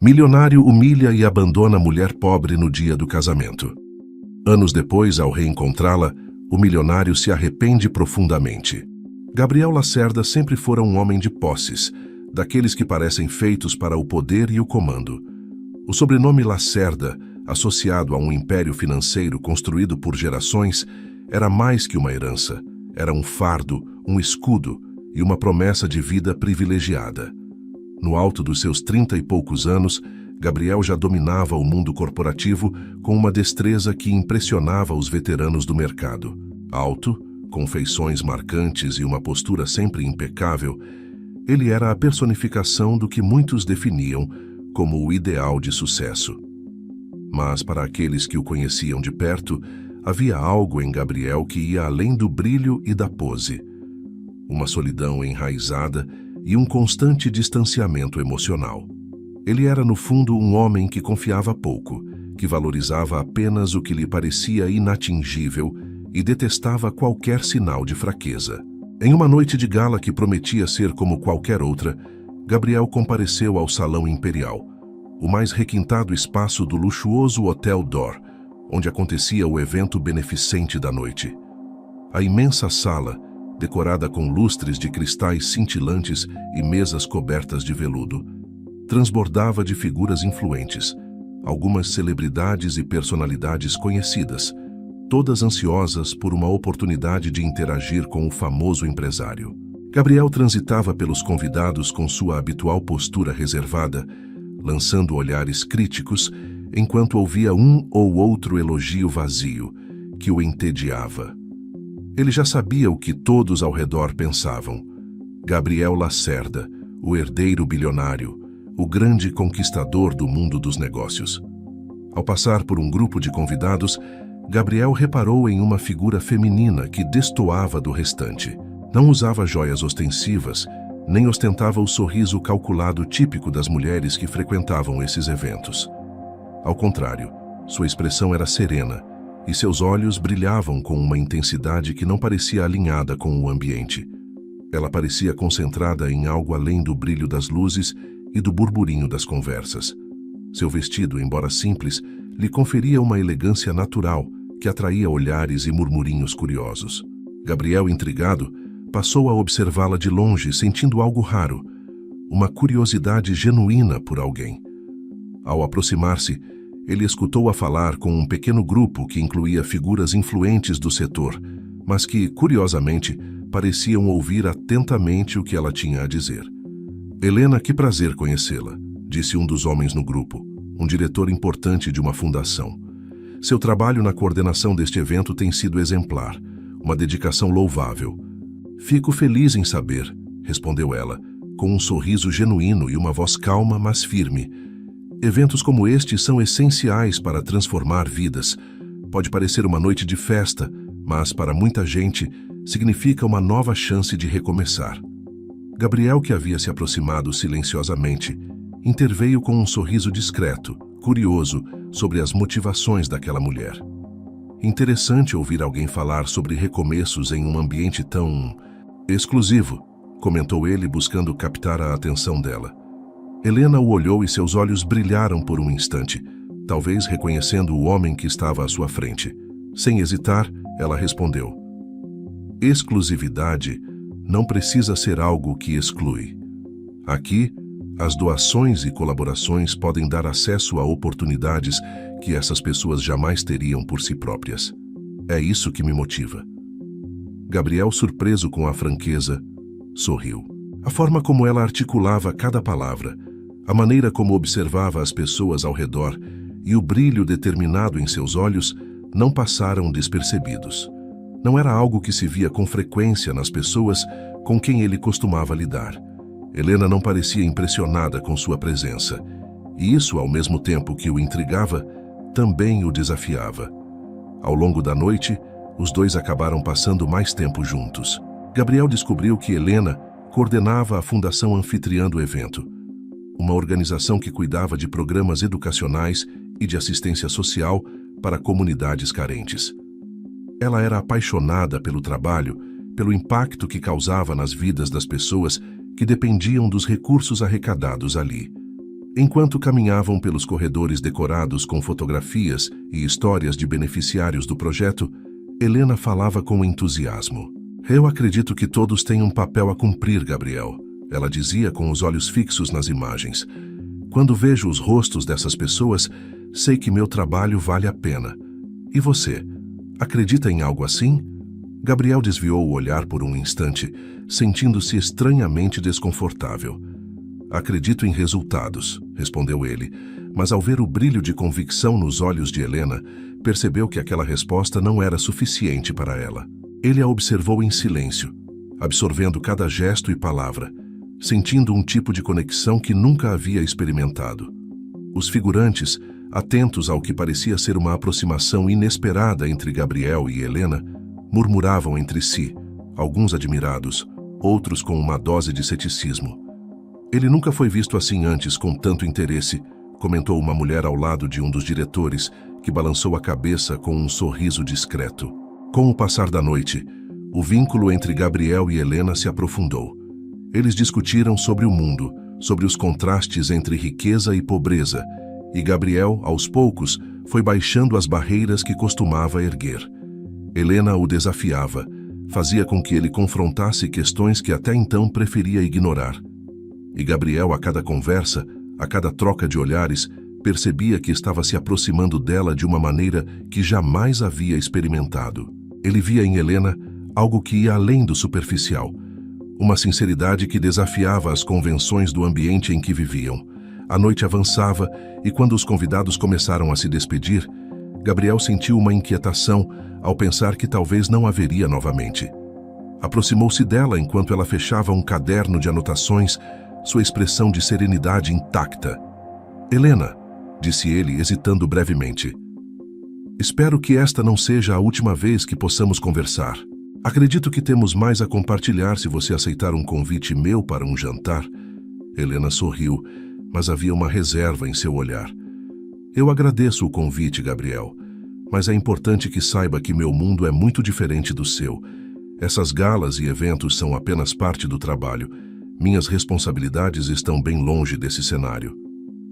Milionário humilha e abandona mulher pobre no dia do casamento. Anos depois, ao reencontrá-la, o milionário se arrepende profundamente. Gabriel Lacerda sempre fora um homem de posses, daqueles que parecem feitos para o poder e o comando. O sobrenome Lacerda, associado a um império financeiro construído por gerações, era mais que uma herança. Era um fardo, um escudo e uma promessa de vida privilegiada. No alto dos seus 30 e poucos anos, Gabriel já dominava o mundo corporativo com uma destreza que impressionava os veteranos do mercado. Alto, com feições marcantes e uma postura sempre impecável, ele era a personificação do que muitos definiam como o ideal de sucesso. Mas para aqueles que o conheciam de perto, havia algo em Gabriel que ia além do brilho e da pose. Uma solidão enraizada e um constante distanciamento emocional. Ele era, no fundo, um homem que confiava pouco, que valorizava apenas o que lhe parecia inatingível e detestava qualquer sinal de fraqueza. Em uma noite de gala que prometia ser como qualquer outra, Gabriel compareceu ao Salão Imperial, o mais requintado espaço do luxuoso Hotel D'Or, onde acontecia o evento beneficente da noite. A imensa sala, decorada com lustres de cristais cintilantes e mesas cobertas de veludo, transbordava de figuras influentes, algumas celebridades e personalidades conhecidas, todas ansiosas por uma oportunidade de interagir com o famoso empresário. Gabriel transitava pelos convidados com sua habitual postura reservada, lançando olhares críticos, enquanto ouvia um ou outro elogio vazio, que o entediava. Ele já sabia o que todos ao redor pensavam. Gabriel Lacerda, o herdeiro bilionário, o grande conquistador do mundo dos negócios. Ao passar por um grupo de convidados, Gabriel reparou em uma figura feminina que destoava do restante. Não usava joias ostensivas, nem ostentava o sorriso calculado típico das mulheres que frequentavam esses eventos. Ao contrário, sua expressão era serena, e seus olhos brilhavam com uma intensidade que não parecia alinhada com o ambiente. Ela parecia concentrada em algo além do brilho das luzes e do burburinho das conversas. Seu vestido, embora simples, lhe conferia uma elegância natural que atraía olhares e murmurinhos curiosos. Gabriel, intrigado, passou a observá-la de longe, sentindo algo raro, uma curiosidade genuína por alguém. Ao aproximar-se, ele escutou-a falar com um pequeno grupo que incluía figuras influentes do setor, mas que, curiosamente, pareciam ouvir atentamente o que ela tinha a dizer. "Helena, que prazer conhecê-la", disse um dos homens no grupo, um diretor importante de uma fundação. "Seu trabalho na coordenação deste evento tem sido exemplar, uma dedicação louvável." "Fico feliz em saber", respondeu ela, com um sorriso genuíno e uma voz calma, mas firme. "Eventos como este são essenciais para transformar vidas. Pode parecer uma noite de festa, mas para muita gente significa uma nova chance de recomeçar." Gabriel, que havia se aproximado silenciosamente, interveio com um sorriso discreto, curioso, sobre as motivações daquela mulher. "Interessante ouvir alguém falar sobre recomeços em um ambiente tão exclusivo", comentou ele, buscando captar a atenção dela. Helena o olhou e seus olhos brilharam por um instante, talvez reconhecendo o homem que estava à sua frente. Sem hesitar, ela respondeu: "Exclusividade não precisa ser algo que exclui. Aqui, as doações e colaborações podem dar acesso a oportunidades que essas pessoas jamais teriam por si próprias. É isso que me motiva." Gabriel, surpreso com a franqueza, sorriu. A forma como ela articulava cada palavra, a maneira como observava as pessoas ao redor e o brilho determinado em seus olhos não passaram despercebidos. Não era algo que se via com frequência nas pessoas com quem ele costumava lidar. Helena não parecia impressionada com sua presença, e isso, ao mesmo tempo que o intrigava, também o desafiava. Ao longo da noite, os dois acabaram passando mais tempo juntos. Gabriel descobriu que Helena coordenava a Fundação Anfitriã do evento, uma organização que cuidava de programas educacionais e de assistência social para comunidades carentes. Ela era apaixonada pelo trabalho, pelo impacto que causava nas vidas das pessoas que dependiam dos recursos arrecadados ali. Enquanto caminhavam pelos corredores decorados com fotografias e histórias de beneficiários do projeto, Helena falava com entusiasmo. Eu acredito que todos têm um papel a cumprir, Gabriel, ela dizia com os olhos fixos nas imagens. Quando vejo os rostos dessas pessoas, sei que meu trabalho vale a pena. E você, acredita em algo assim? Gabriel desviou o olhar por um instante, sentindo-se estranhamente desconfortável. Acredito em resultados, respondeu ele, mas ao ver o brilho de convicção nos olhos de Helena, percebeu que aquela resposta não era suficiente para ela. Ele a observou em silêncio, absorvendo cada gesto e palavra, sentindo um tipo de conexão que nunca havia experimentado. Os figurantes, atentos ao que parecia ser uma aproximação inesperada entre Gabriel e Helena, murmuravam entre si, alguns admirados, outros com uma dose de ceticismo. Ele nunca foi visto assim antes com tanto interesse, comentou uma mulher ao lado de um dos diretores, que balançou a cabeça com um sorriso discreto. Com o passar da noite, o vínculo entre Gabriel e Helena se aprofundou. Eles discutiram sobre o mundo, sobre os contrastes entre riqueza e pobreza, e Gabriel, aos poucos, foi baixando as barreiras que costumava erguer. Helena o desafiava, fazia com que ele confrontasse questões que até então preferia ignorar. E Gabriel, a cada conversa, a cada troca de olhares, percebia que estava se aproximando dela de uma maneira que jamais havia experimentado. Ele via em Helena algo que ia além do superficial, uma sinceridade que desafiava as convenções do ambiente em que viviam. A noite avançava e quando os convidados começaram a se despedir, Gabriel sentiu uma inquietação ao pensar que talvez não haveria novamente. Aproximou-se dela enquanto ela fechava um caderno de anotações, sua expressão de serenidade intacta. Helena, disse ele, hesitando brevemente. Espero que esta não seja a última vez que possamos conversar. Acredito que temos mais a compartilhar se você aceitar um convite meu para um jantar. Helena sorriu, mas havia uma reserva em seu olhar. Eu agradeço o convite, Gabriel, mas é importante que saiba que meu mundo é muito diferente do seu. Essas galas e eventos são apenas parte do trabalho. Minhas responsabilidades estão bem longe desse cenário.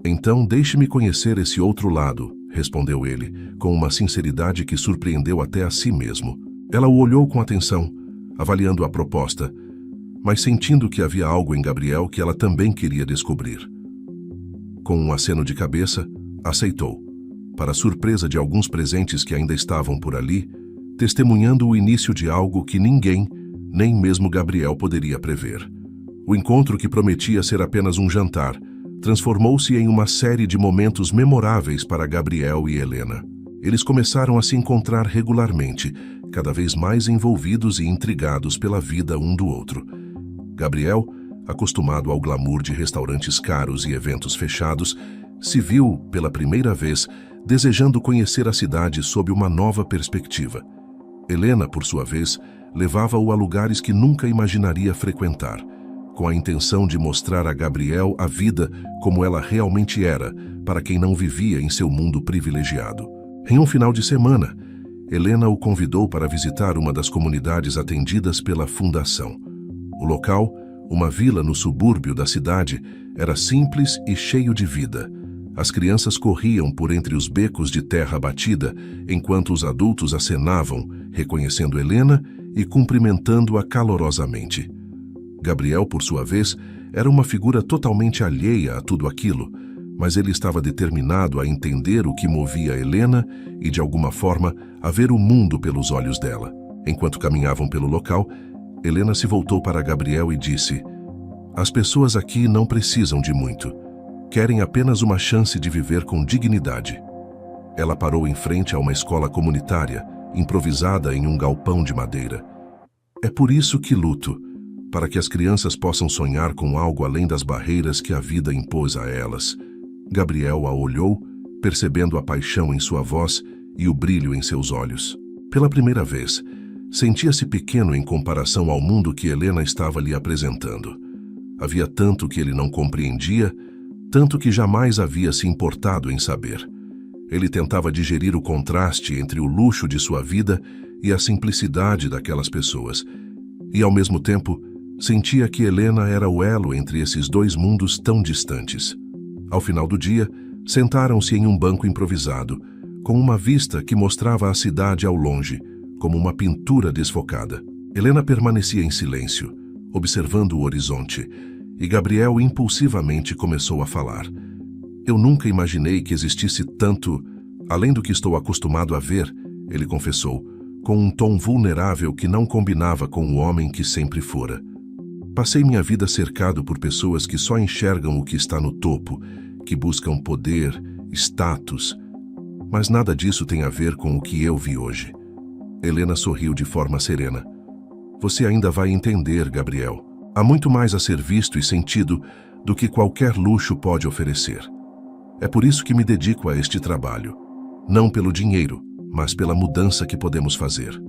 Então, deixe-me conhecer esse outro lado, respondeu ele, com uma sinceridade que surpreendeu até a si mesmo. Ela o olhou com atenção, avaliando a proposta, mas sentindo que havia algo em Gabriel que ela também queria descobrir. Com um aceno de cabeça, aceitou, para surpresa de alguns presentes que ainda estavam por ali, testemunhando o início de algo que ninguém, nem mesmo Gabriel, poderia prever. O encontro que prometia ser apenas um jantar, transformou-se em uma série de momentos memoráveis para Gabriel e Helena. Eles começaram a se encontrar regularmente, cada vez mais envolvidos e intrigados pela vida um do outro. Gabriel, acostumado ao glamour de restaurantes caros e eventos fechados, se viu, pela primeira vez, desejando conhecer a cidade sob uma nova perspectiva. Helena, por sua vez, levava-o a lugares que nunca imaginaria frequentar, com a intenção de mostrar a Gabriel a vida como ela realmente era, para quem não vivia em seu mundo privilegiado. Em um final de semana, Helena o convidou para visitar uma das comunidades atendidas pela Fundação. O local, uma vila no subúrbio da cidade, era simples e cheio de vida. As crianças corriam por entre os becos de terra batida, enquanto os adultos acenavam, reconhecendo Helena e cumprimentando-a calorosamente. Gabriel, por sua vez, era uma figura totalmente alheia a tudo aquilo, mas ele estava determinado a entender o que movia Helena e, de alguma forma, a ver o mundo pelos olhos dela. Enquanto caminhavam pelo local, Helena se voltou para Gabriel e disse: "As pessoas aqui não precisam de muito. Querem apenas uma chance de viver com dignidade." Ela parou em frente a uma escola comunitária, improvisada em um galpão de madeira. "É por isso que luto, para que as crianças possam sonhar com algo além das barreiras que a vida impôs a elas." Gabriel a olhou, percebendo a paixão em sua voz e o brilho em seus olhos. Pela primeira vez, sentia-se pequeno em comparação ao mundo que Helena estava lhe apresentando. Havia tanto que ele não compreendia, tanto que jamais havia se importado em saber. Ele tentava digerir o contraste entre o luxo de sua vida e a simplicidade daquelas pessoas, e ao mesmo tempo sentia que Helena era o elo entre esses dois mundos tão distantes. Ao final do dia, sentaram-se em um banco improvisado, com uma vista que mostrava a cidade ao longe, como uma pintura desfocada. Helena permanecia em silêncio, observando o horizonte, e Gabriel impulsivamente começou a falar. Eu nunca imaginei que existisse tanto, além do que estou acostumado a ver, ele confessou, com um tom vulnerável que não combinava com o homem que sempre fora. Passei minha vida cercado por pessoas que só enxergam o que está no topo, que buscam poder, status, mas nada disso tem a ver com o que eu vi hoje. Helena sorriu de forma serena. Você ainda vai entender, Gabriel. Há muito mais a ser visto e sentido do que qualquer luxo pode oferecer. É por isso que me dedico a este trabalho. Não pelo dinheiro, mas pela mudança que podemos fazer.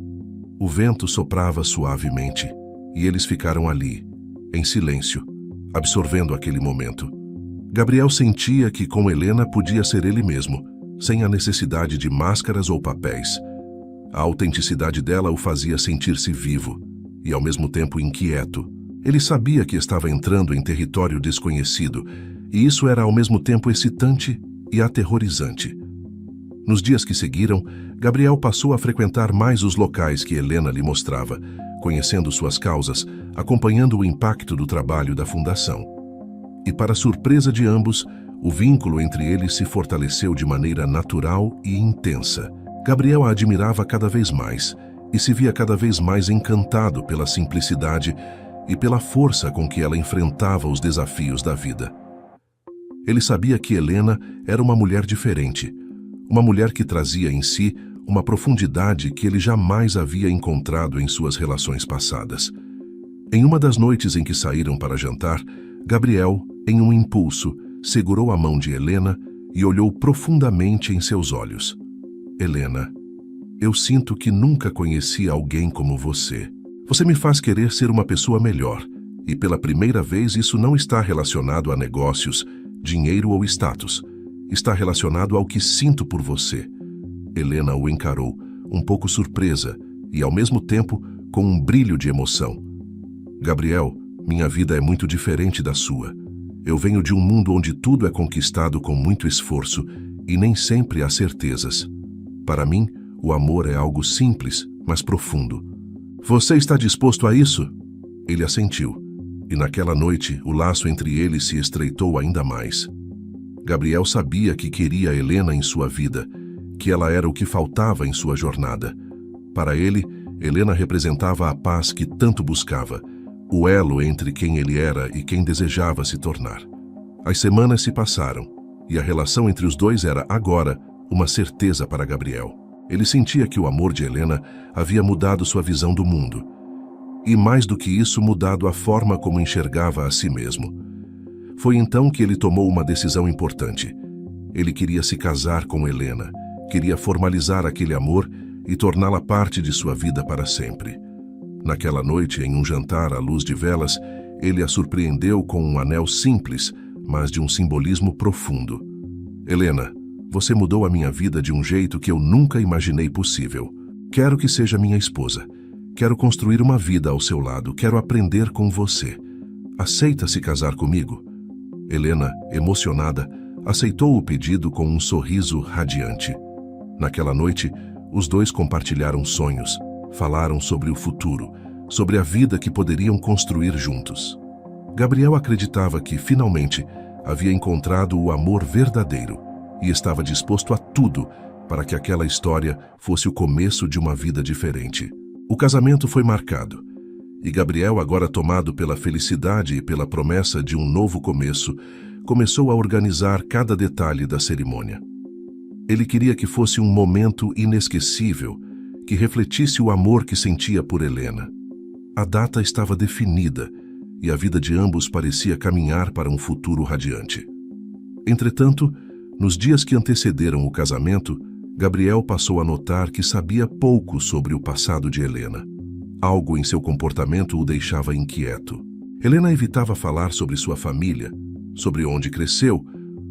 O vento soprava suavemente, e eles ficaram ali, em silêncio, absorvendo aquele momento. Gabriel sentia que com Helena podia ser ele mesmo, sem a necessidade de máscaras ou papéis. A autenticidade dela o fazia sentir-se vivo, e ao mesmo tempo inquieto. Ele sabia que estava entrando em território desconhecido, e isso era ao mesmo tempo excitante e aterrorizante. Nos dias que seguiram, Gabriel passou a frequentar mais os locais que Helena lhe mostrava, conhecendo suas causas, acompanhando o impacto do trabalho da fundação. E para surpresa de ambos, o vínculo entre eles se fortaleceu de maneira natural e intensa. Gabriel a admirava cada vez mais e se via cada vez mais encantado pela simplicidade e pela força com que ela enfrentava os desafios da vida. Ele sabia que Helena era uma mulher diferente, uma mulher que trazia em si uma profundidade que ele jamais havia encontrado em suas relações passadas. Em uma das noites em que saíram para jantar, Gabriel, em um impulso, segurou a mão de Helena e olhou profundamente em seus olhos. Helena, eu sinto que nunca conheci alguém como você. Você me faz querer ser uma pessoa melhor, e pela primeira vez isso não está relacionado a negócios, dinheiro ou status. Está relacionado ao que sinto por você. Helena o encarou, um pouco surpresa e, ao mesmo tempo, com um brilho de emoção. Gabriel, minha vida é muito diferente da sua. Eu venho de um mundo onde tudo é conquistado com muito esforço e nem sempre há certezas. Para mim, o amor é algo simples, mas profundo. Você está disposto a isso? Ele assentiu, e naquela noite o laço entre eles se estreitou ainda mais. Gabriel sabia que queria Helena em sua vida, que ela era o que faltava em sua jornada. Para ele, Helena representava a paz que tanto buscava, o elo entre quem ele era e quem desejava se tornar. As semanas se passaram, e a relação entre os dois era, agora, uma certeza para Gabriel. Ele sentia que o amor de Helena havia mudado sua visão do mundo. E mais do que isso, mudado a forma como enxergava a si mesmo. Foi então que ele tomou uma decisão importante. Ele queria se casar com Helena, queria formalizar aquele amor e torná-la parte de sua vida para sempre. Naquela noite, em um jantar à luz de velas, ele a surpreendeu com um anel simples, mas de um simbolismo profundo. Helena, você mudou a minha vida de um jeito que eu nunca imaginei possível. Quero que seja minha esposa. Quero construir uma vida ao seu lado. Quero aprender com você. Aceita se casar comigo? Helena, emocionada, aceitou o pedido com um sorriso radiante. Naquela noite, os dois compartilharam sonhos, falaram sobre o futuro, sobre a vida que poderiam construir juntos. Gabriel acreditava que, finalmente, havia encontrado o amor verdadeiro e estava disposto a tudo para que aquela história fosse o começo de uma vida diferente. O casamento foi marcado, e Gabriel, agora tomado pela felicidade e pela promessa de um novo começo, começou a organizar cada detalhe da cerimônia. Ele queria que fosse um momento inesquecível, que refletisse o amor que sentia por Helena. A data estava definida, e a vida de ambos parecia caminhar para um futuro radiante. Entretanto, nos dias que antecederam o casamento, Gabriel passou a notar que sabia pouco sobre o passado de Helena. Algo em seu comportamento o deixava inquieto. Helena evitava falar sobre sua família, sobre onde cresceu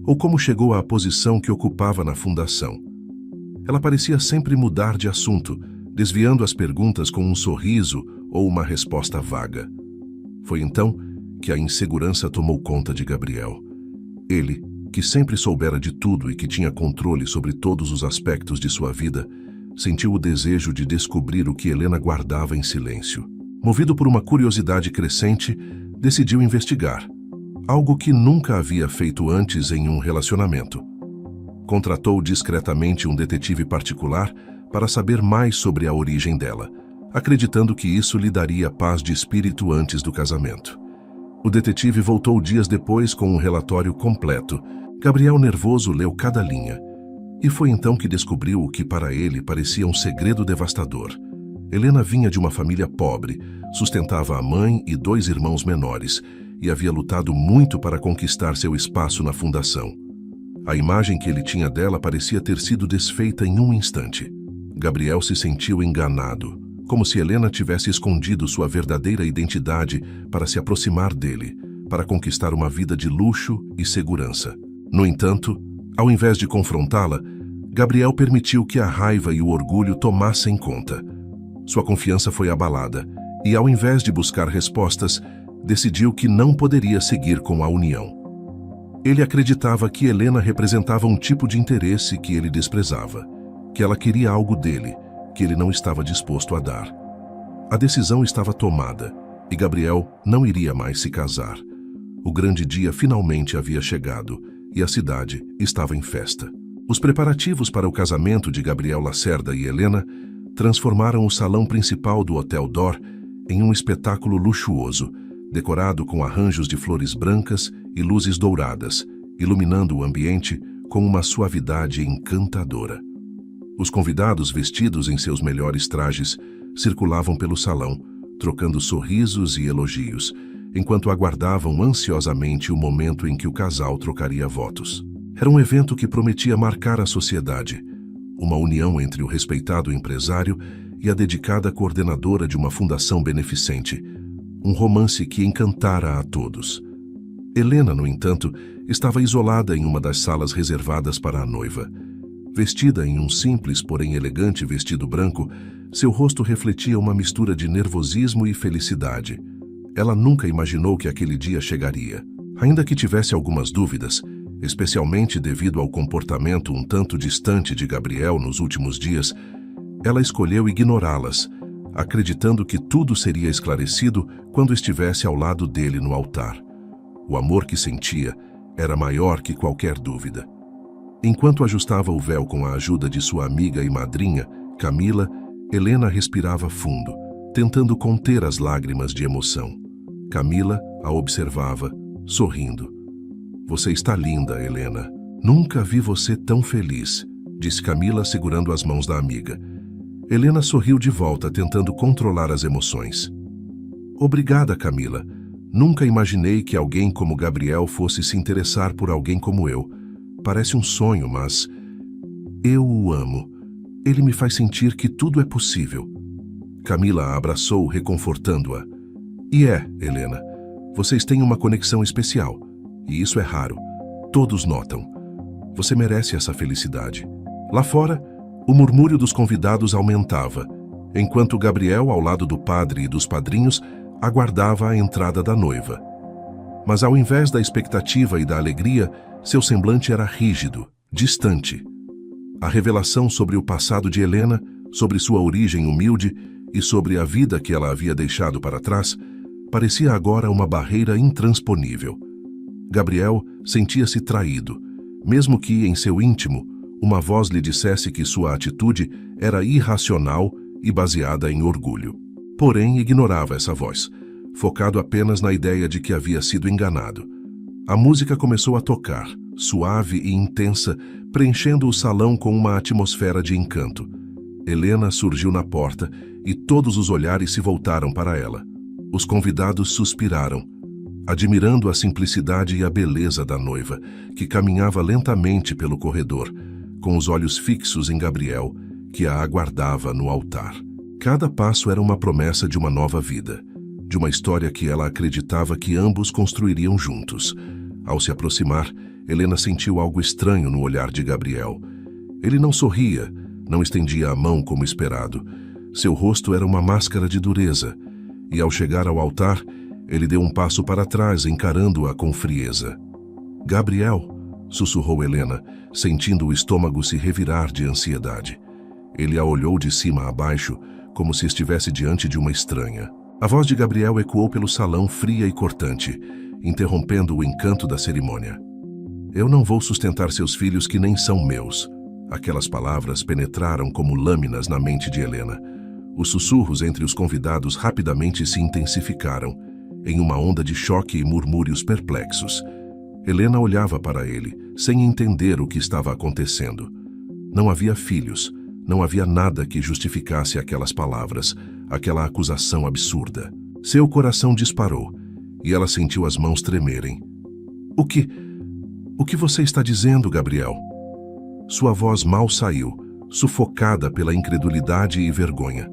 ou como chegou à posição que ocupava na fundação. Ela parecia sempre mudar de assunto, desviando as perguntas com um sorriso ou uma resposta vaga. Foi então que a insegurança tomou conta de Gabriel. Ele, que sempre soubera de tudo e que tinha controle sobre todos os aspectos de sua vida, sentiu o desejo de descobrir o que Helena guardava em silêncio. Movido por uma curiosidade crescente, decidiu investigar, algo que nunca havia feito antes em um relacionamento. Contratou discretamente um detetive particular para saber mais sobre a origem dela, acreditando que isso lhe daria paz de espírito antes do casamento. O detetive voltou dias depois com um relatório completo. Gabriel, nervoso, leu cada linha. E foi então que descobriu o que para ele parecia um segredo devastador. Helena vinha de uma família pobre, sustentava a mãe e 2 irmãos menores, e havia lutado muito para conquistar seu espaço na fundação. A imagem que ele tinha dela parecia ter sido desfeita em um instante. Gabriel se sentiu enganado, como se Helena tivesse escondido sua verdadeira identidade para se aproximar dele, para conquistar uma vida de luxo e segurança. No entanto, ao invés de confrontá-la, Gabriel permitiu que a raiva e o orgulho tomassem conta. Sua confiança foi abalada e, ao invés de buscar respostas, decidiu que não poderia seguir com a união. Ele acreditava que Helena representava um tipo de interesse que ele desprezava, que ela queria algo dele, que ele não estava disposto a dar. A decisão estava tomada e Gabriel não iria mais se casar. O grande dia finalmente havia chegado e a cidade estava em festa. Os preparativos para o casamento de Gabriel Lacerda e Helena transformaram o salão principal do Hotel D'Or em um espetáculo luxuoso, decorado com arranjos de flores brancas e luzes douradas, iluminando o ambiente com uma suavidade encantadora. Os convidados, vestidos em seus melhores trajes, circulavam pelo salão, trocando sorrisos e elogios, enquanto aguardavam ansiosamente o momento em que o casal trocaria votos. Era um evento que prometia marcar a sociedade, uma união entre o respeitado empresário e a dedicada coordenadora de uma fundação beneficente, um romance que encantara a todos. Helena, no entanto, estava isolada em uma das salas reservadas para a noiva. Vestida em um simples, porém elegante vestido branco, seu rosto refletia uma mistura de nervosismo e felicidade. Ela nunca imaginou que aquele dia chegaria. Ainda que tivesse algumas dúvidas, especialmente devido ao comportamento um tanto distante de Gabriel nos últimos dias, ela escolheu ignorá-las, acreditando que tudo seria esclarecido quando estivesse ao lado dele no altar. O amor que sentia era maior que qualquer dúvida. Enquanto ajustava o véu com a ajuda de sua amiga e madrinha, Camila, Helena respirava fundo, tentando conter as lágrimas de emoção. Camila a observava, sorrindo. "Você está linda, Helena. Nunca vi você tão feliz", disse Camila, segurando as mãos da amiga. Helena sorriu de volta, tentando controlar as emoções. "Obrigada, Camila. Nunca imaginei que alguém como Gabriel fosse se interessar por alguém como eu. Parece um sonho, mas eu o amo. Ele me faz sentir que tudo é possível." Camila a abraçou, reconfortando-a. "E Helena, vocês têm uma conexão especial, e isso é raro. Todos notam. Você merece essa felicidade." Lá fora, o murmúrio dos convidados aumentava, enquanto Gabriel, ao lado do padre e dos padrinhos, aguardava a entrada da noiva. Mas ao invés da expectativa e da alegria, seu semblante era rígido, distante. A revelação sobre o passado de Helena, sobre sua origem humilde e sobre a vida que ela havia deixado para trás, parecia agora uma barreira intransponível. Gabriel sentia-se traído, mesmo que, em seu íntimo, uma voz lhe dissesse que sua atitude era irracional e baseada em orgulho. Porém, ignorava essa voz, focado apenas na ideia de que havia sido enganado. A música começou a tocar, suave e intensa, preenchendo o salão com uma atmosfera de encanto. Helena surgiu na porta e todos os olhares se voltaram para ela. Os convidados suspiraram, admirando a simplicidade e a beleza da noiva, que caminhava lentamente pelo corredor, com os olhos fixos em Gabriel, que a aguardava no altar. Cada passo era uma promessa de uma nova vida, de uma história que ela acreditava que ambos construiriam juntos. Ao se aproximar, Helena sentiu algo estranho no olhar de Gabriel. Ele não sorria, não estendia a mão como esperado. Seu rosto era uma máscara de dureza, e ao chegar ao altar, ele deu um passo para trás, encarando-a com frieza. "Gabriel, sussurrou Helena, sentindo o estômago se revirar de ansiedade. Ele a olhou de cima a baixo, como se estivesse diante de uma estranha. A voz de Gabriel ecoou pelo salão fria e cortante, interrompendo o encanto da cerimônia. Eu não vou sustentar seus filhos que nem são meus. Aquelas palavras penetraram como lâminas na mente de Helena. Os sussurros entre os convidados rapidamente se intensificaram, em uma onda de choque e murmúrios perplexos. Helena olhava para ele, sem entender o que estava acontecendo. Não havia filhos, não havia nada que justificasse aquelas palavras, aquela acusação absurda. Seu coração disparou, e ela sentiu as mãos tremerem. O que você está dizendo, Gabriel? Sua voz mal saiu, sufocada pela incredulidade e vergonha.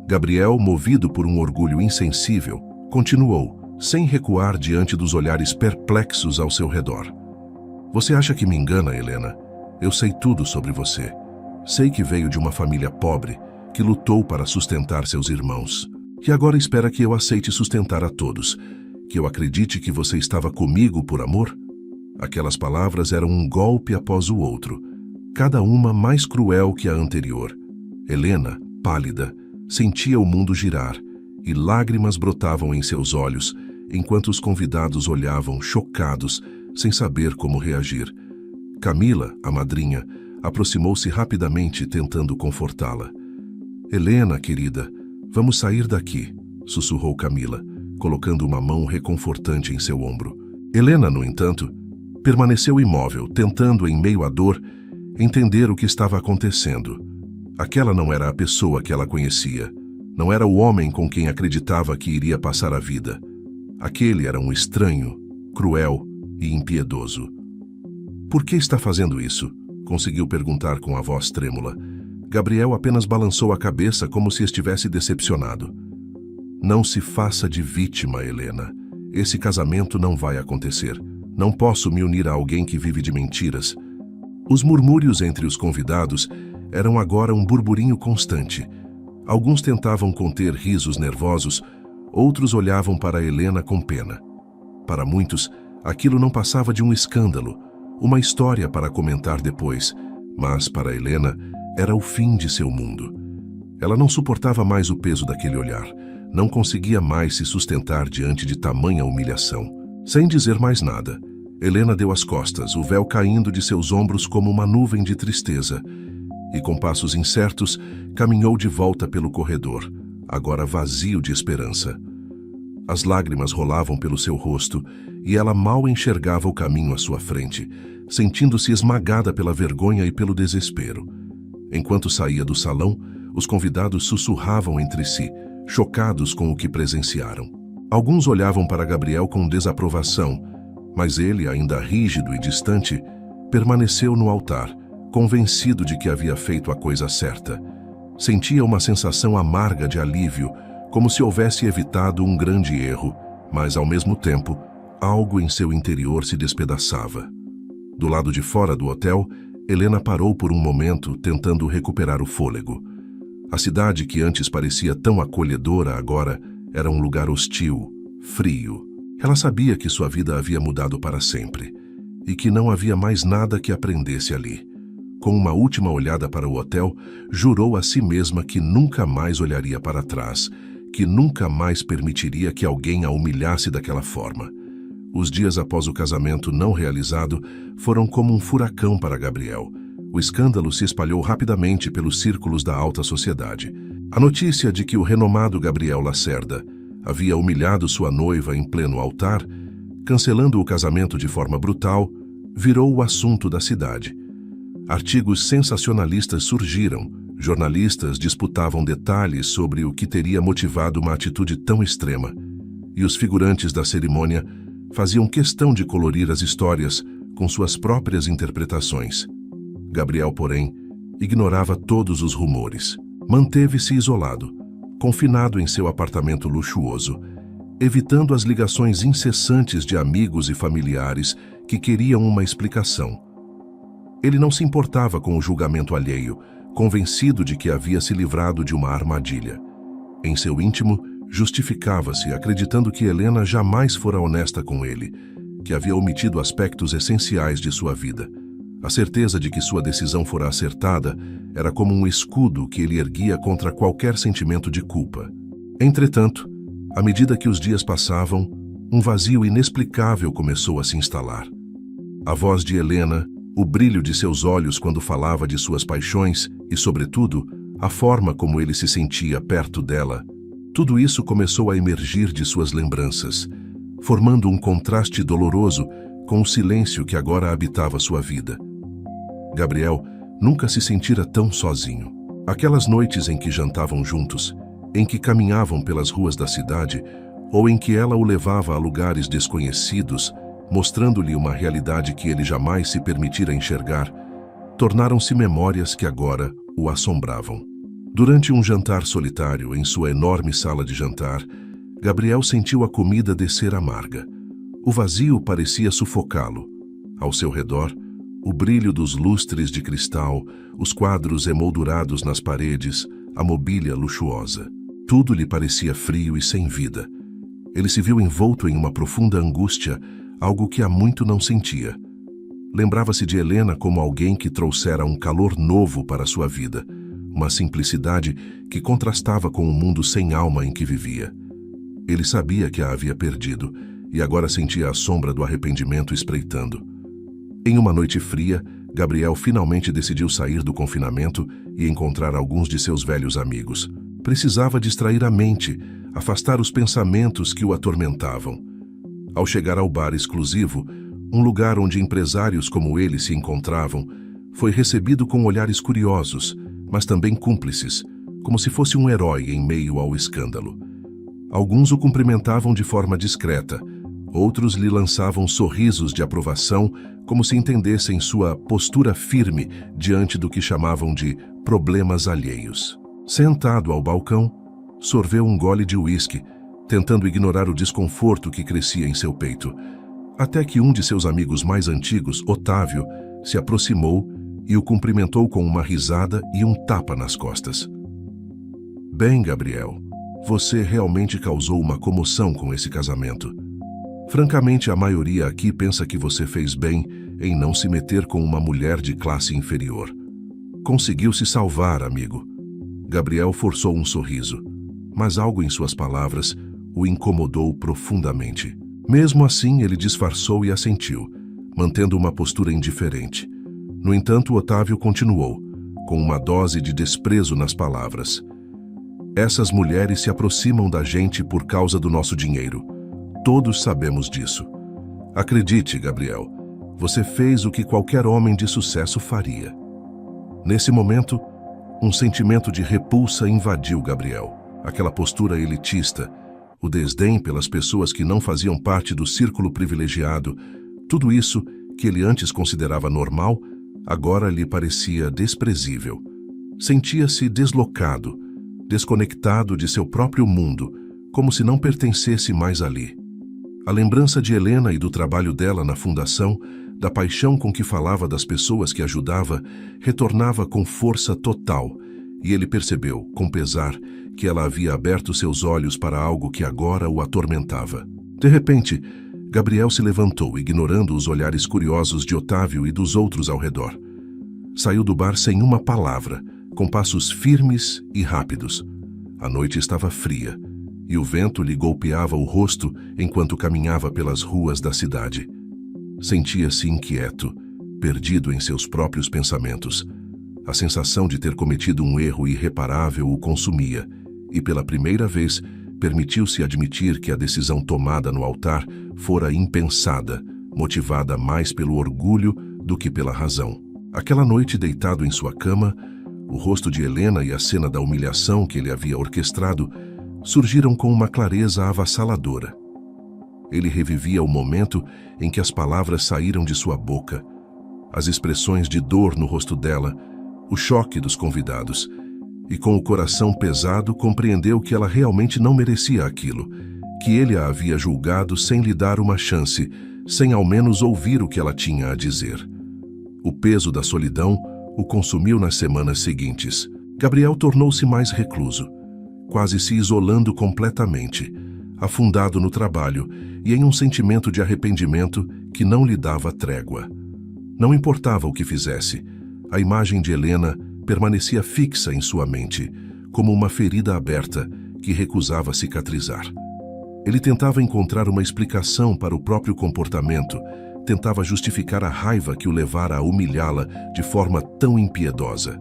Gabriel, movido por um orgulho insensível, continuou, sem recuar diante dos olhares perplexos ao seu redor. Você acha que me engana, Helena? Eu sei tudo sobre você. Sei que veio de uma família pobre, que lutou para sustentar seus irmãos, que agora espera que eu aceite sustentar a todos, que eu acredite que você estava comigo por amor? Aquelas palavras eram um golpe após o outro, cada uma mais cruel que a anterior. Helena, pálida, sentia o mundo girar, e lágrimas brotavam em seus olhos, enquanto os convidados olhavam chocados, sem saber como reagir. Camila, a madrinha, aproximou-se rapidamente, tentando confortá-la. Helena, querida, vamos sair daqui, sussurrou Camila, colocando uma mão reconfortante em seu ombro. Helena, no entanto, permaneceu imóvel, tentando, em meio à dor, entender o que estava acontecendo. Aquela não era a pessoa que ela conhecia. Não era o homem com quem acreditava que iria passar a vida. Aquele era um estranho, cruel e impiedoso. Por que está fazendo isso? Conseguiu perguntar com a voz trêmula. Gabriel apenas balançou a cabeça como se estivesse decepcionado. Não se faça de vítima, Helena. Esse casamento não vai acontecer. Não posso me unir a alguém que vive de mentiras. Os murmúrios entre os convidados eram agora um burburinho constante. Alguns tentavam conter risos nervosos, outros olhavam para Helena com pena. Para muitos, aquilo não passava de um escândalo, uma história para comentar depois, mas para Helena era o fim de seu mundo. Ela não suportava mais o peso daquele olhar, não conseguia mais se sustentar diante de tamanha humilhação. Sem dizer mais nada, Helena deu as costas, o véu caindo de seus ombros como uma nuvem de tristeza, e com passos incertos caminhou de volta pelo corredor, agora vazio de esperança. As lágrimas rolavam pelo seu rosto e ela mal enxergava o caminho à sua frente, sentindo-se esmagada pela vergonha e pelo desespero. Enquanto saía do salão, os convidados sussurravam entre si, chocados com o que presenciaram. Alguns olhavam para Gabriel com desaprovação, mas ele, ainda rígido e distante, permaneceu no altar, convencido de que havia feito a coisa certa. Sentia uma sensação amarga de alívio, como se houvesse evitado um grande erro, mas, ao mesmo tempo, algo em seu interior se despedaçava. Do lado de fora do hotel, Helena parou por um momento, tentando recuperar o fôlego. A cidade que antes parecia tão acolhedora agora era um lugar hostil, frio. Ela sabia que sua vida havia mudado para sempre e que não havia mais nada que aprendesse ali. Com uma última olhada para o hotel, jurou a si mesma que nunca mais olharia para trás, que nunca mais permitiria que alguém a humilhasse daquela forma. Os dias após o casamento não realizado foram como um furacão para Gabriel. O escândalo se espalhou rapidamente pelos círculos da alta sociedade. A notícia de que o renomado Gabriel Lacerda havia humilhado sua noiva em pleno altar, cancelando o casamento de forma brutal, virou o assunto da cidade. Artigos sensacionalistas surgiram, jornalistas disputavam detalhes sobre o que teria motivado uma atitude tão extrema, e os figurantes da cerimônia faziam questão de colorir as histórias com suas próprias interpretações. Gabriel, porém, ignorava todos os rumores. Manteve-se isolado, confinado em seu apartamento luxuoso, evitando as ligações incessantes de amigos e familiares que queriam uma explicação. Ele não se importava com o julgamento alheio, convencido de que havia se livrado de uma armadilha. Em seu íntimo, justificava-se, acreditando que Helena jamais fora honesta com ele, que havia omitido aspectos essenciais de sua vida. A certeza de que sua decisão fora acertada era como um escudo que ele erguia contra qualquer sentimento de culpa. Entretanto, à medida que os dias passavam, um vazio inexplicável começou a se instalar. A voz de Helena, o brilho de seus olhos quando falava de suas paixões e, sobretudo, a forma como ele se sentia perto dela, tudo isso começou a emergir de suas lembranças, formando um contraste doloroso com o silêncio que agora habitava sua vida. Gabriel nunca se sentira tão sozinho. Aquelas noites em que jantavam juntos, em que caminhavam pelas ruas da cidade, ou em que ela o levava a lugares desconhecidos, mostrando-lhe uma realidade que ele jamais se permitira enxergar, tornaram-se memórias que agora o assombravam. Durante um jantar solitário em sua enorme sala de jantar, Gabriel sentiu a comida descer amarga. O vazio parecia sufocá-lo. Ao seu redor, o brilho dos lustres de cristal, os quadros emoldurados nas paredes, a mobília luxuosa. Tudo lhe parecia frio e sem vida. Ele se viu envolto em uma profunda angústia, algo que há muito não sentia. Lembrava-se de Helena como alguém que trouxera um calor novo para sua vida, uma simplicidade que contrastava com o mundo sem alma em que vivia. Ele sabia que a havia perdido e agora sentia a sombra do arrependimento espreitando. Em uma noite fria, Gabriel finalmente decidiu sair do confinamento e encontrar alguns de seus velhos amigos. Precisava distrair a mente, afastar os pensamentos que o atormentavam. Ao chegar ao bar exclusivo, um lugar onde empresários como ele se encontravam, foi recebido com olhares curiosos, mas também cúmplices, como se fosse um herói em meio ao escândalo. Alguns o cumprimentavam de forma discreta, outros lhe lançavam sorrisos de aprovação, como se entendessem sua postura firme diante do que chamavam de problemas alheios. Sentado ao balcão, sorveu um gole de uísque, tentando ignorar o desconforto que crescia em seu peito, até que um de seus amigos mais antigos, Otávio, se aproximou e o cumprimentou com uma risada e um tapa nas costas. Bem, Gabriel, você realmente causou uma comoção com esse casamento. Francamente, a maioria aqui pensa que você fez bem em não se meter com uma mulher de classe inferior. Conseguiu se salvar, amigo. Gabriel forçou um sorriso, mas algo em suas palavras o incomodou profundamente. Mesmo assim, ele disfarçou e assentiu, mantendo uma postura indiferente. No entanto, Otávio continuou, com uma dose de desprezo nas palavras. Essas mulheres se aproximam da gente por causa do nosso dinheiro. Todos sabemos disso. Acredite, Gabriel, você fez o que qualquer homem de sucesso faria. Nesse momento, um sentimento de repulsa invadiu Gabriel. Aquela postura elitista, o desdém pelas pessoas que não faziam parte do círculo privilegiado, tudo isso que ele antes considerava normal, agora lhe parecia desprezível. Sentia-se deslocado, desconectado de seu próprio mundo, como se não pertencesse mais ali. A lembrança de Helena e do trabalho dela na fundação, da paixão com que falava das pessoas que ajudava, retornava com força total, e ele percebeu, com pesar, que ela havia aberto seus olhos para algo que agora o atormentava. De repente, Gabriel se levantou, ignorando os olhares curiosos de Otávio e dos outros ao redor. Saiu do bar sem uma palavra, com passos firmes e rápidos. A noite estava fria, e o vento lhe golpeava o rosto enquanto caminhava pelas ruas da cidade. Sentia-se inquieto, perdido em seus próprios pensamentos. A sensação de ter cometido um erro irreparável o consumia, e pela primeira vez permitiu-se admitir que a decisão tomada no altar fora impensada, motivada mais pelo orgulho do que pela razão. Aquela noite, deitado em sua cama, o rosto de Helena e a cena da humilhação que ele havia orquestrado surgiram com uma clareza avassaladora. Ele revivia o momento em que as palavras saíram de sua boca, as expressões de dor no rosto dela, o choque dos convidados, e com o coração pesado compreendeu que ela realmente não merecia aquilo, que ele a havia julgado sem lhe dar uma chance, sem ao menos ouvir o que ela tinha a dizer. O peso da solidão o consumiu nas semanas seguintes. Gabriel tornou-se mais recluso, quase se isolando completamente, afundado no trabalho e em um sentimento de arrependimento que não lhe dava trégua. Não importava o que fizesse, a imagem de Helena permanecia fixa em sua mente, como uma ferida aberta que recusava cicatrizar. Ele tentava encontrar uma explicação para o próprio comportamento, tentava justificar a raiva que o levara a humilhá-la de forma tão impiedosa.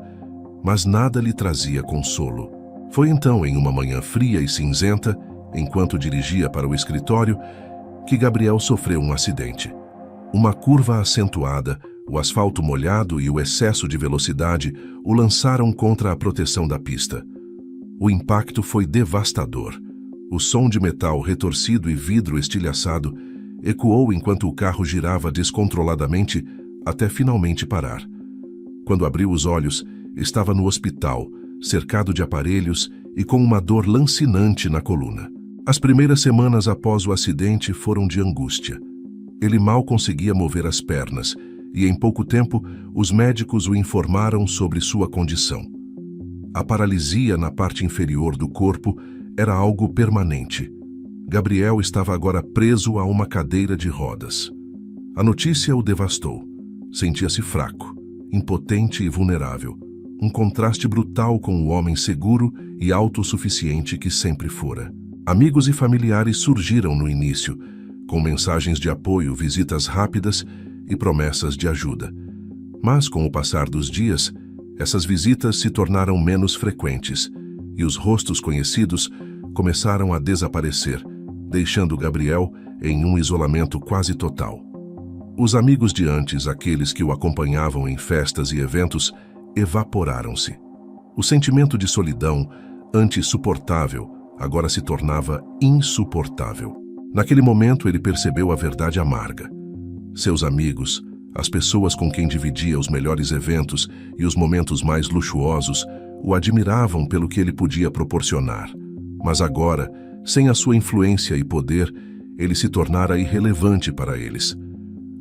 Mas nada lhe trazia consolo. Foi então, em uma manhã fria e cinzenta, enquanto dirigia para o escritório, que Gabriel sofreu um acidente. Uma curva acentuada, o asfalto molhado e o excesso de velocidade o lançaram contra a proteção da pista. O impacto foi devastador. O som de metal retorcido e vidro estilhaçado ecoou enquanto o carro girava descontroladamente até finalmente parar. Quando abriu os olhos, estava no hospital, cercado de aparelhos e com uma dor lancinante na coluna. As primeiras semanas após o acidente foram de angústia. Ele mal conseguia mover as pernas e, em pouco tempo, os médicos o informaram sobre sua condição. A paralisia na parte inferior do corpo era algo permanente. Gabriel estava agora preso a uma cadeira de rodas. A notícia o devastou. Sentia-se fraco, impotente e vulnerável. Um contraste brutal com o homem seguro e autossuficiente que sempre fora. Amigos e familiares surgiram no início, com mensagens de apoio, visitas rápidas e promessas de ajuda. Mas, com o passar dos dias, essas visitas se tornaram menos frequentes e os rostos conhecidos começaram a desaparecer, deixando Gabriel em um isolamento quase total. Os amigos de antes, aqueles que o acompanhavam em festas e eventos, evaporaram-se. O sentimento de solidão, antes suportável, agora se tornava insuportável. Naquele momento ele percebeu a verdade amarga. Seus amigos, as pessoas com quem dividia os melhores eventos e os momentos mais luxuosos, o admiravam pelo que ele podia proporcionar. Mas agora, sem a sua influência e poder, ele se tornara irrelevante para eles.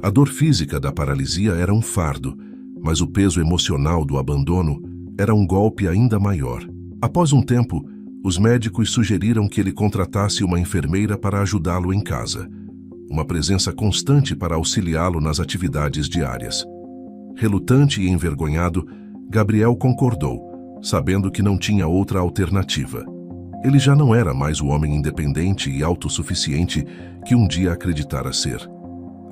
A dor física da paralisia era um fardo, mas o peso emocional do abandono era um golpe ainda maior. Após um tempo, os médicos sugeriram que ele contratasse uma enfermeira para ajudá-lo em casa, uma presença constante para auxiliá-lo nas atividades diárias. Relutante e envergonhado, Gabriel concordou, sabendo que não tinha outra alternativa. Ele já não era mais o homem independente e autossuficiente que um dia acreditara ser.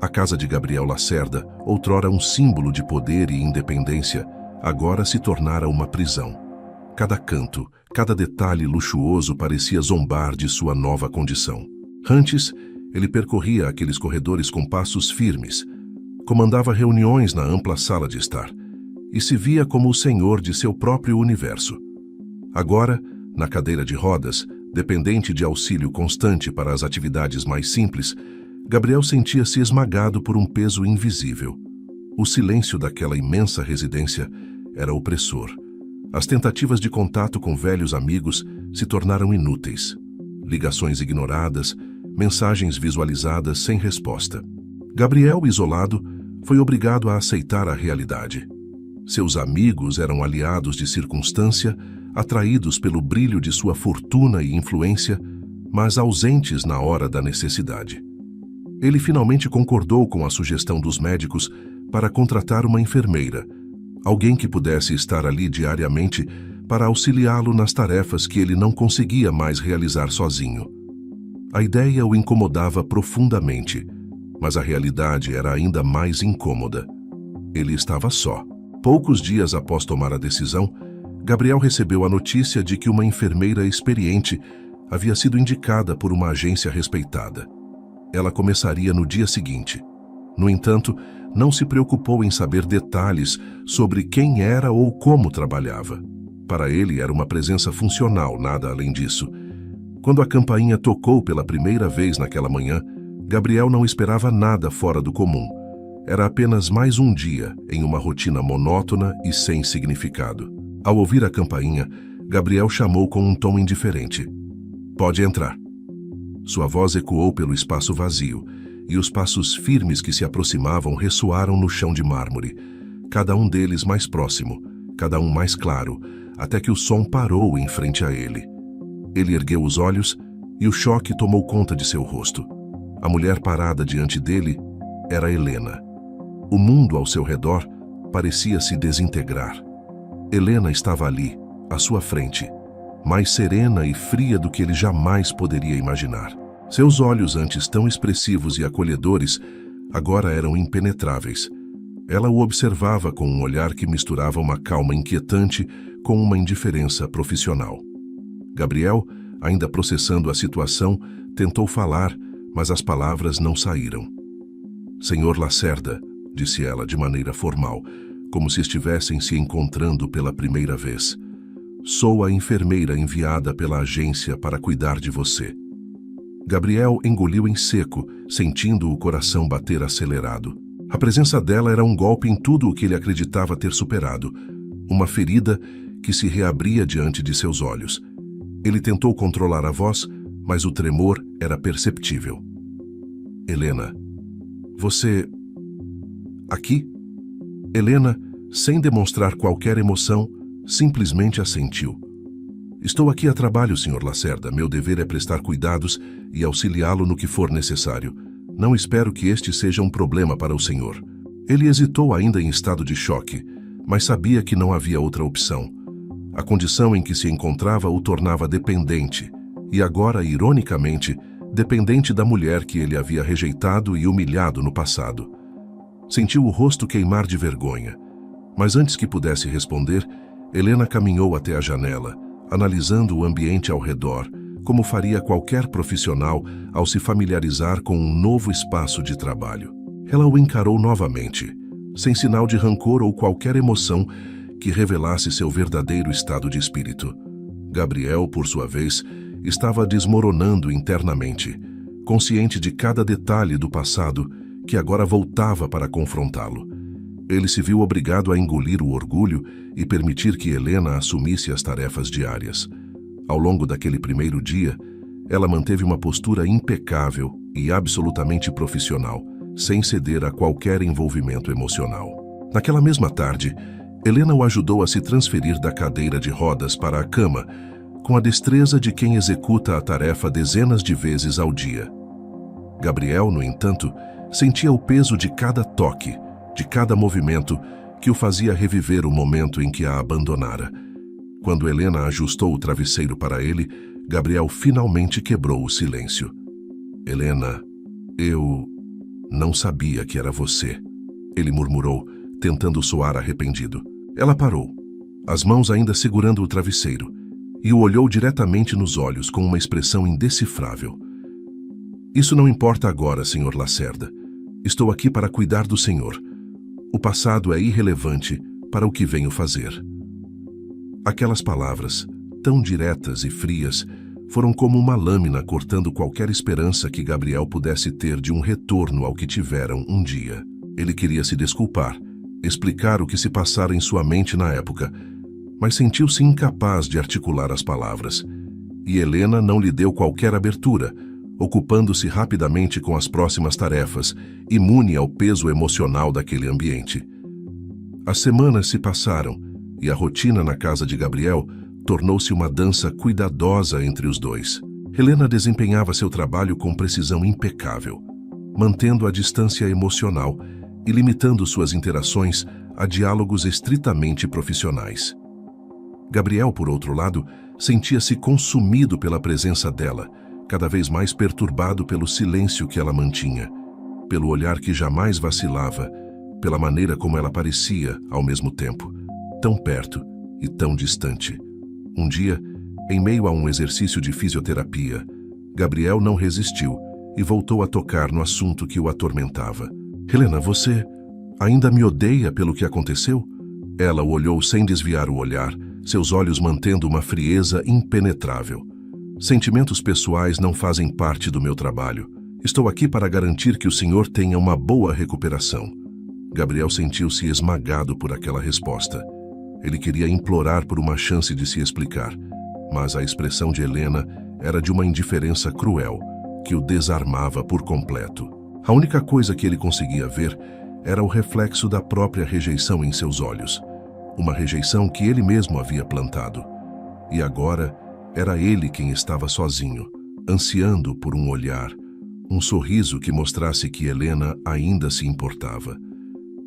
A casa de Gabriel Lacerda, outrora um símbolo de poder e independência, agora se tornara uma prisão. Cada canto, cada detalhe luxuoso parecia zombar de sua nova condição. Antes, ele percorria aqueles corredores com passos firmes, comandava reuniões na ampla sala de estar e se via como o senhor de seu próprio universo. Agora, na cadeira de rodas, dependente de auxílio constante para as atividades mais simples, Gabriel sentia-se esmagado por um peso invisível. O silêncio daquela imensa residência era opressor. As tentativas de contato com velhos amigos se tornaram inúteis. Ligações ignoradas, mensagens visualizadas sem resposta. Gabriel, isolado, foi obrigado a aceitar a realidade. Seus amigos eram aliados de circunstância, atraídos pelo brilho de sua fortuna e influência, mas ausentes na hora da necessidade. Ele finalmente concordou com a sugestão dos médicos para contratar uma enfermeira, alguém que pudesse estar ali diariamente para auxiliá-lo nas tarefas que ele não conseguia mais realizar sozinho. A ideia o incomodava profundamente, mas a realidade era ainda mais incômoda. Ele estava só. Poucos dias após tomar a decisão, Gabriel recebeu a notícia de que uma enfermeira experiente havia sido indicada por uma agência respeitada. Ela começaria no dia seguinte. No entanto, não se preocupou em saber detalhes sobre quem era ou como trabalhava. Para ele era uma presença funcional, nada além disso. Quando a campainha tocou pela primeira vez naquela manhã, Gabriel não esperava nada fora do comum. Era apenas mais um dia em uma rotina monótona e sem significado. Ao ouvir a campainha, Gabriel chamou com um tom indiferente. "Pode entrar." Sua voz ecoou pelo espaço vazio, e os passos firmes que se aproximavam ressoaram no chão de mármore, cada um deles mais próximo, cada um mais claro, até que o som parou em frente a ele. Ele ergueu os olhos e o choque tomou conta de seu rosto. A mulher parada diante dele era Helena. O mundo ao seu redor parecia se desintegrar. Helena estava ali, à sua frente, mais serena e fria do que ele jamais poderia imaginar. Seus olhos, antes tão expressivos e acolhedores, agora eram impenetráveis. Ela o observava com um olhar que misturava uma calma inquietante com uma indiferença profissional. Gabriel, ainda processando a situação, tentou falar, mas as palavras não saíram. "Senhor Lacerda", disse ela de maneira formal, como se estivessem se encontrando pela primeira vez. "Sou a enfermeira enviada pela agência para cuidar de você." Gabriel engoliu em seco, sentindo o coração bater acelerado. A presença dela era um golpe em tudo o que ele acreditava ter superado, uma ferida que se reabria diante de seus olhos. Ele tentou controlar a voz, mas o tremor era perceptível. "Helena, você... aqui?" Helena, sem demonstrar qualquer emoção, simplesmente assentiu. "Estou aqui a trabalho, Sr. Lacerda. Meu dever é prestar cuidados e auxiliá-lo no que for necessário. Não espero que este seja um problema para o senhor." Ele hesitou, ainda em estado de choque, mas sabia que não havia outra opção. A condição em que se encontrava o tornava dependente, e agora, ironicamente, dependente da mulher que ele havia rejeitado e humilhado no passado. Sentiu o rosto queimar de vergonha, mas antes que pudesse responder, Helena caminhou até a janela, analisando o ambiente ao redor, como faria qualquer profissional ao se familiarizar com um novo espaço de trabalho. Ela o encarou novamente, sem sinal de rancor ou qualquer emoção que revelasse seu verdadeiro estado de espírito. Gabriel, por sua vez, estava desmoronando internamente, consciente de cada detalhe do passado que agora voltava para confrontá-lo. Ele se viu obrigado a engolir o orgulho e permitir que Helena assumisse as tarefas diárias. Ao longo daquele primeiro dia, ela manteve uma postura impecável e absolutamente profissional, sem ceder a qualquer envolvimento emocional. Naquela mesma tarde, Helena o ajudou a se transferir da cadeira de rodas para a cama, com a destreza de quem executa a tarefa dezenas de vezes ao dia. Gabriel, no entanto, sentia o peso de cada toque, de cada movimento, que o fazia reviver o momento em que a abandonara. Quando Helena ajustou o travesseiro para ele, Gabriel finalmente quebrou o silêncio. "Helena, eu não sabia que era você", ele murmurou, tentando soar arrependido. Ela parou, as mãos ainda segurando o travesseiro, e o olhou diretamente nos olhos com uma expressão indecifrável. "Isso não importa agora, Sr. Lacerda. Estou aqui para cuidar do senhor. O passado é irrelevante para o que venho fazer." Aquelas palavras, tão diretas e frias, foram como uma lâmina cortando qualquer esperança que Gabriel pudesse ter de um retorno ao que tiveram um dia. Ele queria se desculpar, explicar o que se passara em sua mente na época, mas sentiu-se incapaz de articular as palavras. E Helena não lhe deu qualquer abertura, ocupando-se rapidamente com as próximas tarefas, imune ao peso emocional daquele ambiente. As semanas se passaram, e a rotina na casa de Gabriel tornou-se uma dança cuidadosa entre os dois. Helena desempenhava seu trabalho com precisão impecável, mantendo a distância emocional e limitando suas interações a diálogos estritamente profissionais. Gabriel, por outro lado, sentia-se consumido pela presença dela, cada vez mais perturbado pelo silêncio que ela mantinha, pelo olhar que jamais vacilava, pela maneira como ela parecia, ao mesmo tempo, tão perto e tão distante. Um dia, em meio a um exercício de fisioterapia, Gabriel não resistiu e voltou a tocar no assunto que o atormentava. "Helena, você ainda me odeia pelo que aconteceu?" Ela o olhou sem desviar o olhar, seus olhos mantendo uma frieza impenetrável. "Sentimentos pessoais não fazem parte do meu trabalho. Estou aqui para garantir que o senhor tenha uma boa recuperação." Gabriel sentiu-se esmagado por aquela resposta. Ele queria implorar por uma chance de se explicar, mas a expressão de Helena era de uma indiferença cruel, que o desarmava por completo. A única coisa que ele conseguia ver era o reflexo da própria rejeição em seus olhos, uma rejeição que ele mesmo havia plantado. E agora era ele quem estava sozinho, ansiando por um olhar, um sorriso que mostrasse que Helena ainda se importava.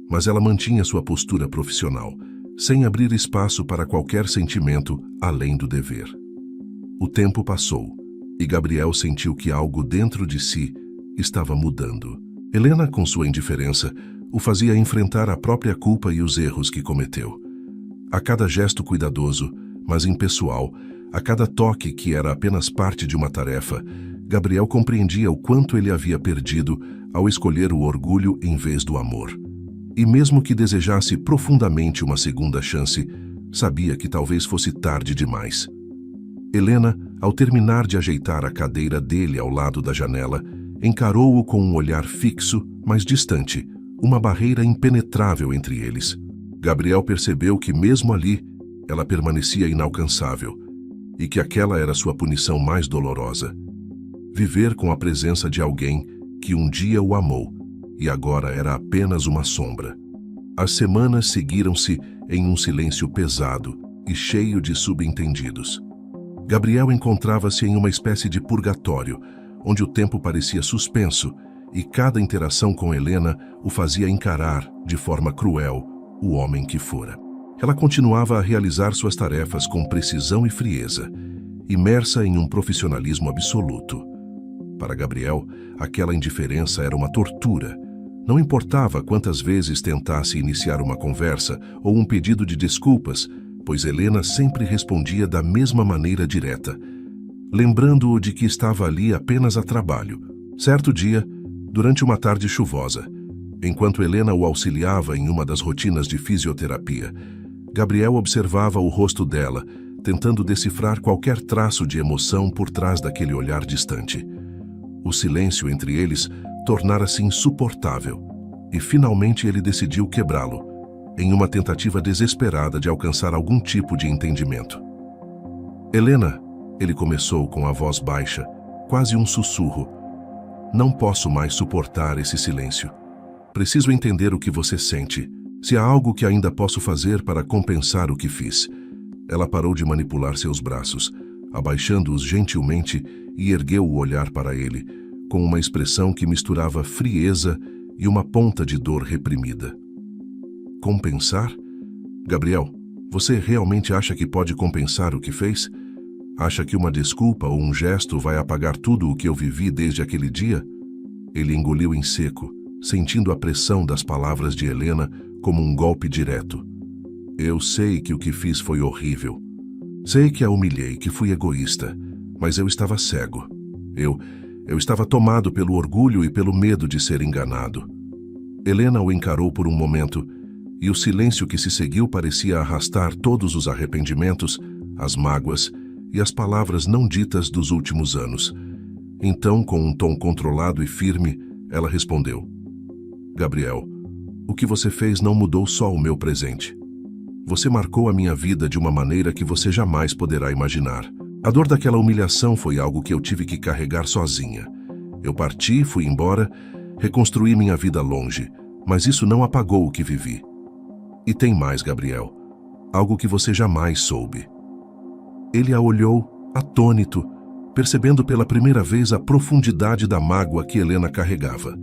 Mas ela mantinha sua postura profissional, sem abrir espaço para qualquer sentimento além do dever. O tempo passou, e Gabriel sentiu que algo dentro de si estava mudando. Helena, com sua indiferença, o fazia enfrentar a própria culpa e os erros que cometeu. A cada gesto cuidadoso, mas impessoal, a cada toque que era apenas parte de uma tarefa, Gabriel compreendia o quanto ele havia perdido ao escolher o orgulho em vez do amor. E mesmo que desejasse profundamente uma segunda chance, sabia que talvez fosse tarde demais. Helena, ao terminar de ajeitar a cadeira dele ao lado da janela, encarou-o com um olhar fixo, mas distante, uma barreira impenetrável entre eles. Gabriel percebeu que mesmo ali, ela permanecia inalcançável, e que aquela era sua punição mais dolorosa. Viver com a presença de alguém que um dia o amou, e agora era apenas uma sombra. As semanas seguiram-se em um silêncio pesado e cheio de subentendidos. Gabriel encontrava-se em uma espécie de purgatório, onde o tempo parecia suspenso, e cada interação com Helena o fazia encarar, de forma cruel, o homem que fora. Ela continuava a realizar suas tarefas com precisão e frieza, imersa em um profissionalismo absoluto. Para Gabriel, aquela indiferença era uma tortura. Não importava quantas vezes tentasse iniciar uma conversa ou um pedido de desculpas, pois Helena sempre respondia da mesma maneira direta, lembrando-o de que estava ali apenas a trabalho. Certo dia, durante uma tarde chuvosa, enquanto Helena o auxiliava em uma das rotinas de fisioterapia, Gabriel observava o rosto dela, tentando decifrar qualquer traço de emoção por trás daquele olhar distante. O silêncio entre eles tornara-se insuportável, e finalmente ele decidiu quebrá-lo, em uma tentativa desesperada de alcançar algum tipo de entendimento. Helena, ele começou com a voz baixa, quase um sussurro. Não posso mais suportar esse silêncio. Preciso entender o que você sente. Se há algo que ainda posso fazer para compensar o que fiz. Ela parou de manipular seus braços, abaixando-os gentilmente e ergueu o olhar para ele, com uma expressão que misturava frieza e uma ponta de dor reprimida. Compensar? Gabriel, você realmente acha que pode compensar o que fez? Acha que uma desculpa ou um gesto vai apagar tudo o que eu vivi desde aquele dia? Ele engoliu em seco, sentindo a pressão das palavras de Helena como um golpe direto. Eu sei que o que fiz foi horrível. Sei que a humilhei, que fui egoísta, mas eu estava cego. Eu estava tomado pelo orgulho e pelo medo de ser enganado. Helena o encarou por um momento, e o silêncio que se seguiu parecia arrastar todos os arrependimentos, as mágoas e as palavras não ditas dos últimos anos. Então, com um tom controlado e firme, ela respondeu: Gabriel, o que você fez não mudou só o meu presente. Você marcou a minha vida de uma maneira que você jamais poderá imaginar. A dor daquela humilhação foi algo que eu tive que carregar sozinha. Eu parti, fui embora, reconstruí minha vida longe, mas isso não apagou o que vivi. E tem mais, Gabriel, algo que você jamais soube. Ele a olhou, atônito, percebendo pela primeira vez a profundidade da mágoa que Helena carregava.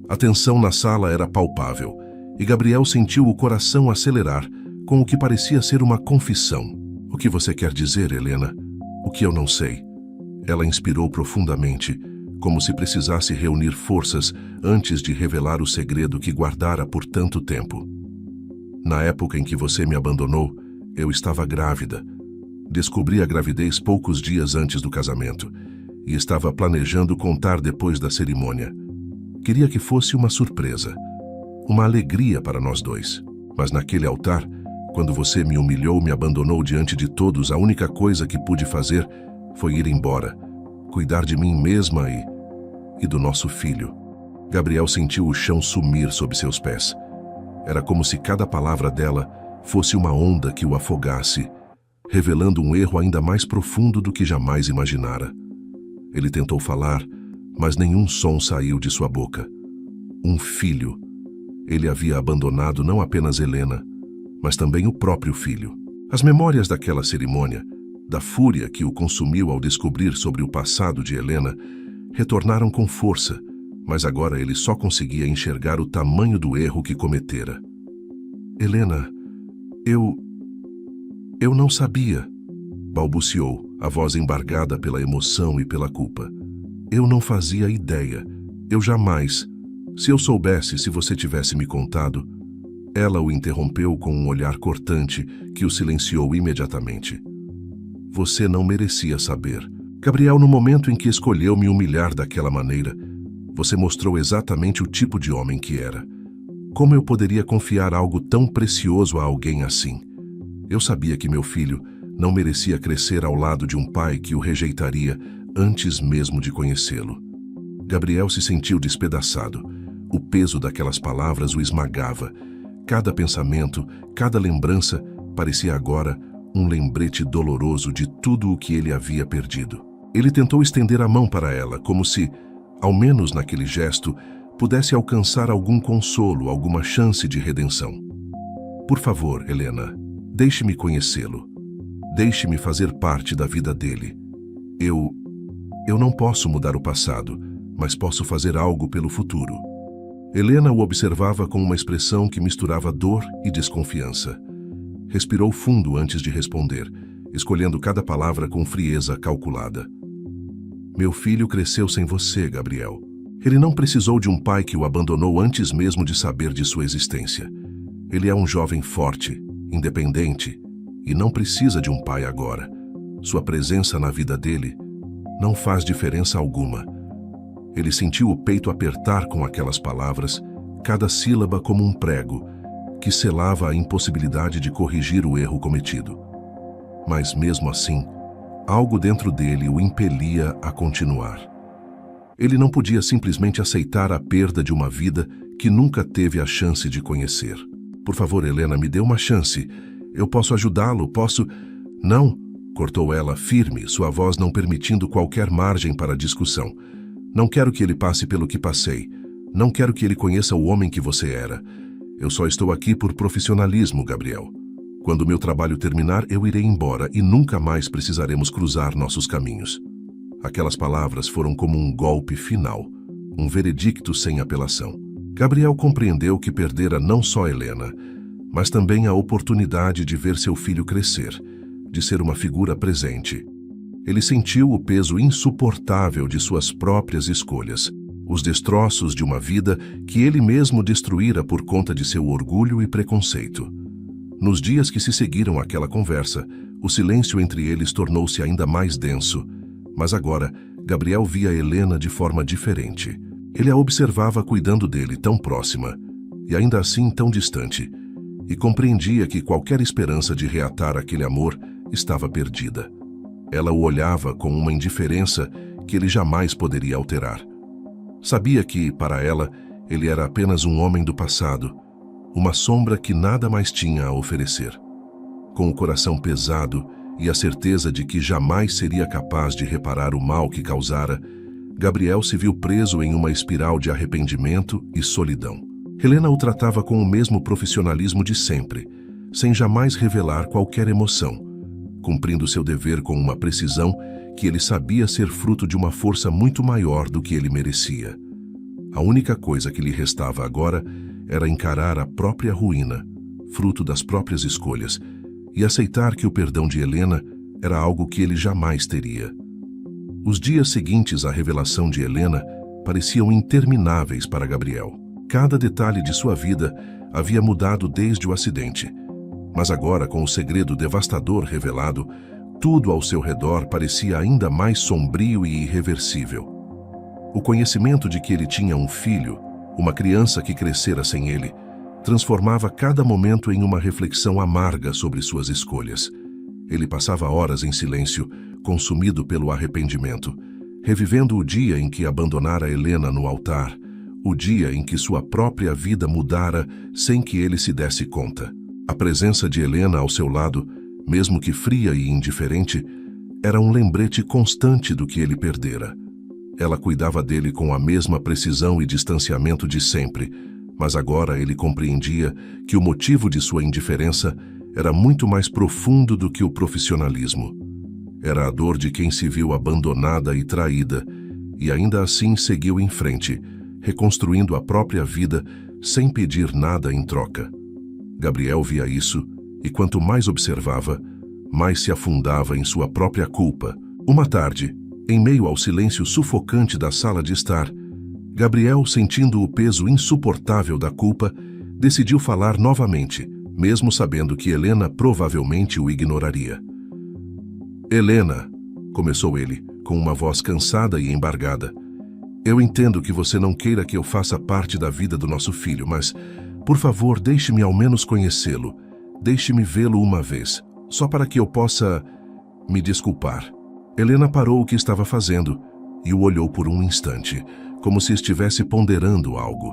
A tensão na sala era palpável, e Gabriel sentiu o coração acelerar com o que parecia ser uma confissão. O que você quer dizer, Helena? O que eu não sei? Ela inspirou profundamente, como se precisasse reunir forças antes de revelar o segredo que guardara por tanto tempo. Na época em que você me abandonou, eu estava grávida. Descobri a gravidez poucos dias antes do casamento e estava planejando contar depois da cerimônia. Queria que fosse uma surpresa, uma alegria para nós dois. Mas naquele altar, quando você me humilhou, me abandonou diante de todos, a única coisa que pude fazer foi ir embora, cuidar de mim mesma e do nosso filho. Gabriel sentiu o chão sumir sob seus pés. Era como se cada palavra dela fosse uma onda que o afogasse, revelando um erro ainda mais profundo do que jamais imaginara. Ele tentou falar, mas nenhum som saiu de sua boca. Um filho. Ele havia abandonado não apenas Helena, mas também o próprio filho. As memórias daquela cerimônia, da fúria que o consumiu ao descobrir sobre o passado de Helena, retornaram com força, mas agora ele só conseguia enxergar o tamanho do erro que cometera. Helena, eu não sabia, balbuciou, a voz embargada pela emoção e pela culpa. Eu não fazia ideia. Eu jamais. Se eu soubesse, se você tivesse me contado. Ela o interrompeu com um olhar cortante que o silenciou imediatamente. Você não merecia saber. Gabriel, no momento em que escolheu me humilhar daquela maneira, você mostrou exatamente o tipo de homem que era. Como eu poderia confiar algo tão precioso a alguém assim? Eu sabia que meu filho não merecia crescer ao lado de um pai que o rejeitaria antes mesmo de conhecê-lo. Gabriel se sentiu despedaçado. O peso daquelas palavras o esmagava. Cada pensamento, cada lembrança parecia agora um lembrete doloroso de tudo o que ele havia perdido. Ele tentou estender a mão para ela, como se, ao menos naquele gesto, pudesse alcançar algum consolo, alguma chance de redenção. Por favor, Helena, deixe-me conhecê-lo. Deixe-me fazer parte da vida dele. Eu não posso mudar o passado, mas posso fazer algo pelo futuro. Helena o observava com uma expressão que misturava dor e desconfiança. Respirou fundo antes de responder, escolhendo cada palavra com frieza calculada. Meu filho cresceu sem você, Gabriel. Ele não precisou de um pai que o abandonou antes mesmo de saber de sua existência. Ele é um jovem forte, independente, e não precisa de um pai agora. Sua presença na vida dele não faz diferença alguma. Ele sentiu o peito apertar com aquelas palavras, cada sílaba como um prego, que selava a impossibilidade de corrigir o erro cometido. Mas mesmo assim, algo dentro dele o impelia a continuar. Ele não podia simplesmente aceitar a perda de uma vida que nunca teve a chance de conhecer. Por favor, Helena, me dê uma chance. Eu posso ajudá-lo, posso... Não, cortou ela, firme, sua voz não permitindo qualquer margem para discussão. Não quero que ele passe pelo que passei. Não quero que ele conheça o homem que você era. Eu só estou aqui por profissionalismo, Gabriel. Quando meu trabalho terminar, eu irei embora e nunca mais precisaremos cruzar nossos caminhos. Aquelas palavras foram como um golpe final, um veredicto sem apelação. Gabriel compreendeu que perdera não só Helena, mas também a oportunidade de ver seu filho crescer, de ser uma figura presente. Ele sentiu o peso insuportável de suas próprias escolhas, os destroços de uma vida que ele mesmo destruíra por conta de seu orgulho e preconceito. Nos dias que se seguiram àquela conversa, o silêncio entre eles tornou-se ainda mais denso, mas agora Gabriel via Helena de forma diferente. Ele a observava cuidando dele tão próxima, e ainda assim tão distante, e compreendia que qualquer esperança de reatar aquele amor estava perdida. Ela o olhava com uma indiferença que ele jamais poderia alterar. Sabia que, para ela, ele era apenas um homem do passado, uma sombra que nada mais tinha a oferecer. Com o coração pesado e a certeza de que jamais seria capaz de reparar o mal que causara, Gabriel se viu preso em uma espiral de arrependimento e solidão. Helena o tratava com o mesmo profissionalismo de sempre, sem jamais revelar qualquer emoção, cumprindo seu dever com uma precisão que ele sabia ser fruto de uma força muito maior do que ele merecia. A única coisa que lhe restava agora era encarar a própria ruína, fruto das próprias escolhas, e aceitar que o perdão de Helena era algo que ele jamais teria. Os dias seguintes à revelação de Helena pareciam intermináveis para Gabriel. Cada detalhe de sua vida havia mudado desde o acidente, mas agora, com o segredo devastador revelado, tudo ao seu redor parecia ainda mais sombrio e irreversível. O conhecimento de que ele tinha um filho, uma criança que crescera sem ele, transformava cada momento em uma reflexão amarga sobre suas escolhas. Ele passava horas em silêncio, consumido pelo arrependimento, revivendo o dia em que abandonara Helena no altar, o dia em que sua própria vida mudara sem que ele se desse conta. A presença de Helena ao seu lado, mesmo que fria e indiferente, era um lembrete constante do que ele perdera. Ela cuidava dele com a mesma precisão e distanciamento de sempre, mas agora ele compreendia que o motivo de sua indiferença era muito mais profundo do que o profissionalismo. Era a dor de quem se viu abandonada e traída, e ainda assim seguiu em frente, reconstruindo a própria vida sem pedir nada em troca. Gabriel via isso, e quanto mais observava, mais se afundava em sua própria culpa. Uma tarde, em meio ao silêncio sufocante da sala de estar, Gabriel, sentindo o peso insuportável da culpa, decidiu falar novamente, mesmo sabendo que Helena provavelmente o ignoraria. "Helena", começou ele, com uma voz cansada e embargada, "eu entendo que você não queira que eu faça parte da vida do nosso filho, mas, por favor, deixe-me ao menos conhecê-lo. Deixe-me vê-lo uma vez, só para que eu possa me desculpar." Helena parou o que estava fazendo e o olhou por um instante, como se estivesse ponderando algo.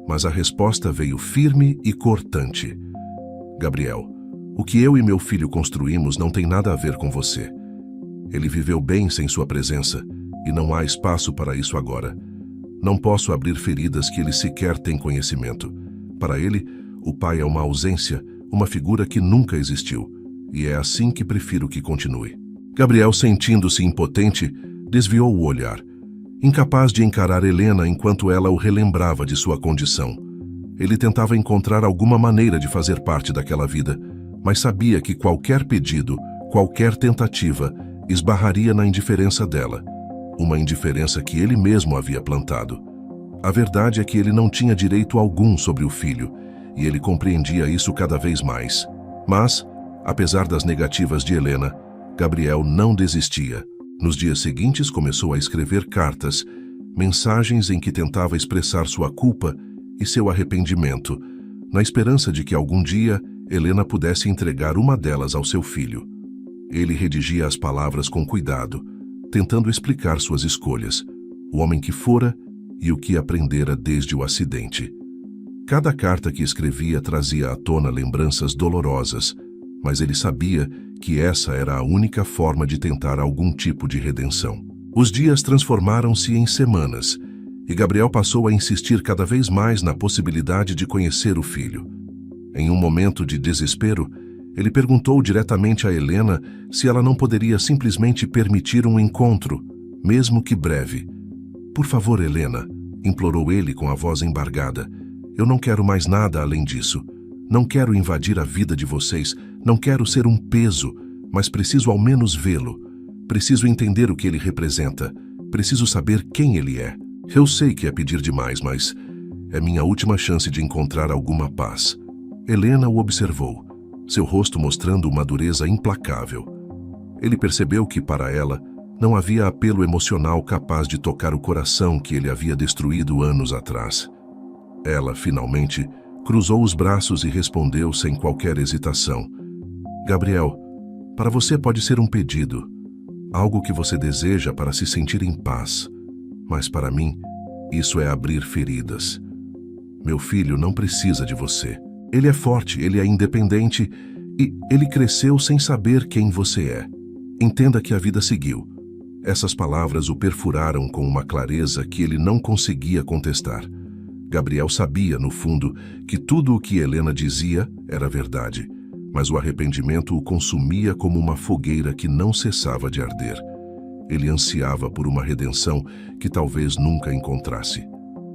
Mas a resposta veio firme e cortante. "Gabriel, o que eu e meu filho construímos não tem nada a ver com você. Ele viveu bem sem sua presença e não há espaço para isso agora. Não posso abrir feridas que ele sequer tem conhecimento. Para ele, o pai é uma ausência, uma figura que nunca existiu, e é assim que prefiro que continue." Gabriel, sentindo-se impotente, desviou o olhar, incapaz de encarar Helena enquanto ela o relembrava de sua condição. Ele tentava encontrar alguma maneira de fazer parte daquela vida, mas sabia que qualquer pedido, qualquer tentativa, esbarraria na indiferença dela, uma indiferença que ele mesmo havia plantado. A verdade é que ele não tinha direito algum sobre o filho, e ele compreendia isso cada vez mais. Mas, apesar das negativas de Helena, Gabriel não desistia. Nos dias seguintes começou a escrever cartas, mensagens em que tentava expressar sua culpa e seu arrependimento, na esperança de que algum dia Helena pudesse entregar uma delas ao seu filho. Ele redigia as palavras com cuidado, tentando explicar suas escolhas, o homem que fora e o que aprendera desde o acidente. Cada carta que escrevia trazia à tona lembranças dolorosas, mas ele sabia que essa era a única forma de tentar algum tipo de redenção. Os dias transformaram-se em semanas, e Gabriel passou a insistir cada vez mais na possibilidade de conhecer o filho. Em um momento de desespero, ele perguntou diretamente a Helena se ela não poderia simplesmente permitir um encontro, mesmo que breve. "Por favor, Helena", implorou ele com a voz embargada, "eu não quero mais nada além disso. Não quero invadir a vida de vocês, não quero ser um peso, mas preciso ao menos vê-lo. Preciso entender o que ele representa. Preciso saber quem ele é. Eu sei que é pedir demais, mas é minha última chance de encontrar alguma paz." Helena o observou, seu rosto mostrando uma dureza implacável. Ele percebeu que, para ela, não havia apelo emocional capaz de tocar o coração que ele havia destruído anos atrás. Ela, finalmente, cruzou os braços e respondeu sem qualquer hesitação: "Gabriel, para você pode ser um pedido, algo que você deseja para se sentir em paz, mas para mim, isso é abrir feridas. Meu filho não precisa de você. Ele é forte, ele é independente e ele cresceu sem saber quem você é. Entenda que a vida seguiu." Essas palavras o perfuraram com uma clareza que ele não conseguia contestar. Gabriel sabia, no fundo, que tudo o que Helena dizia era verdade, mas o arrependimento o consumia como uma fogueira que não cessava de arder. Ele ansiava por uma redenção que talvez nunca encontrasse.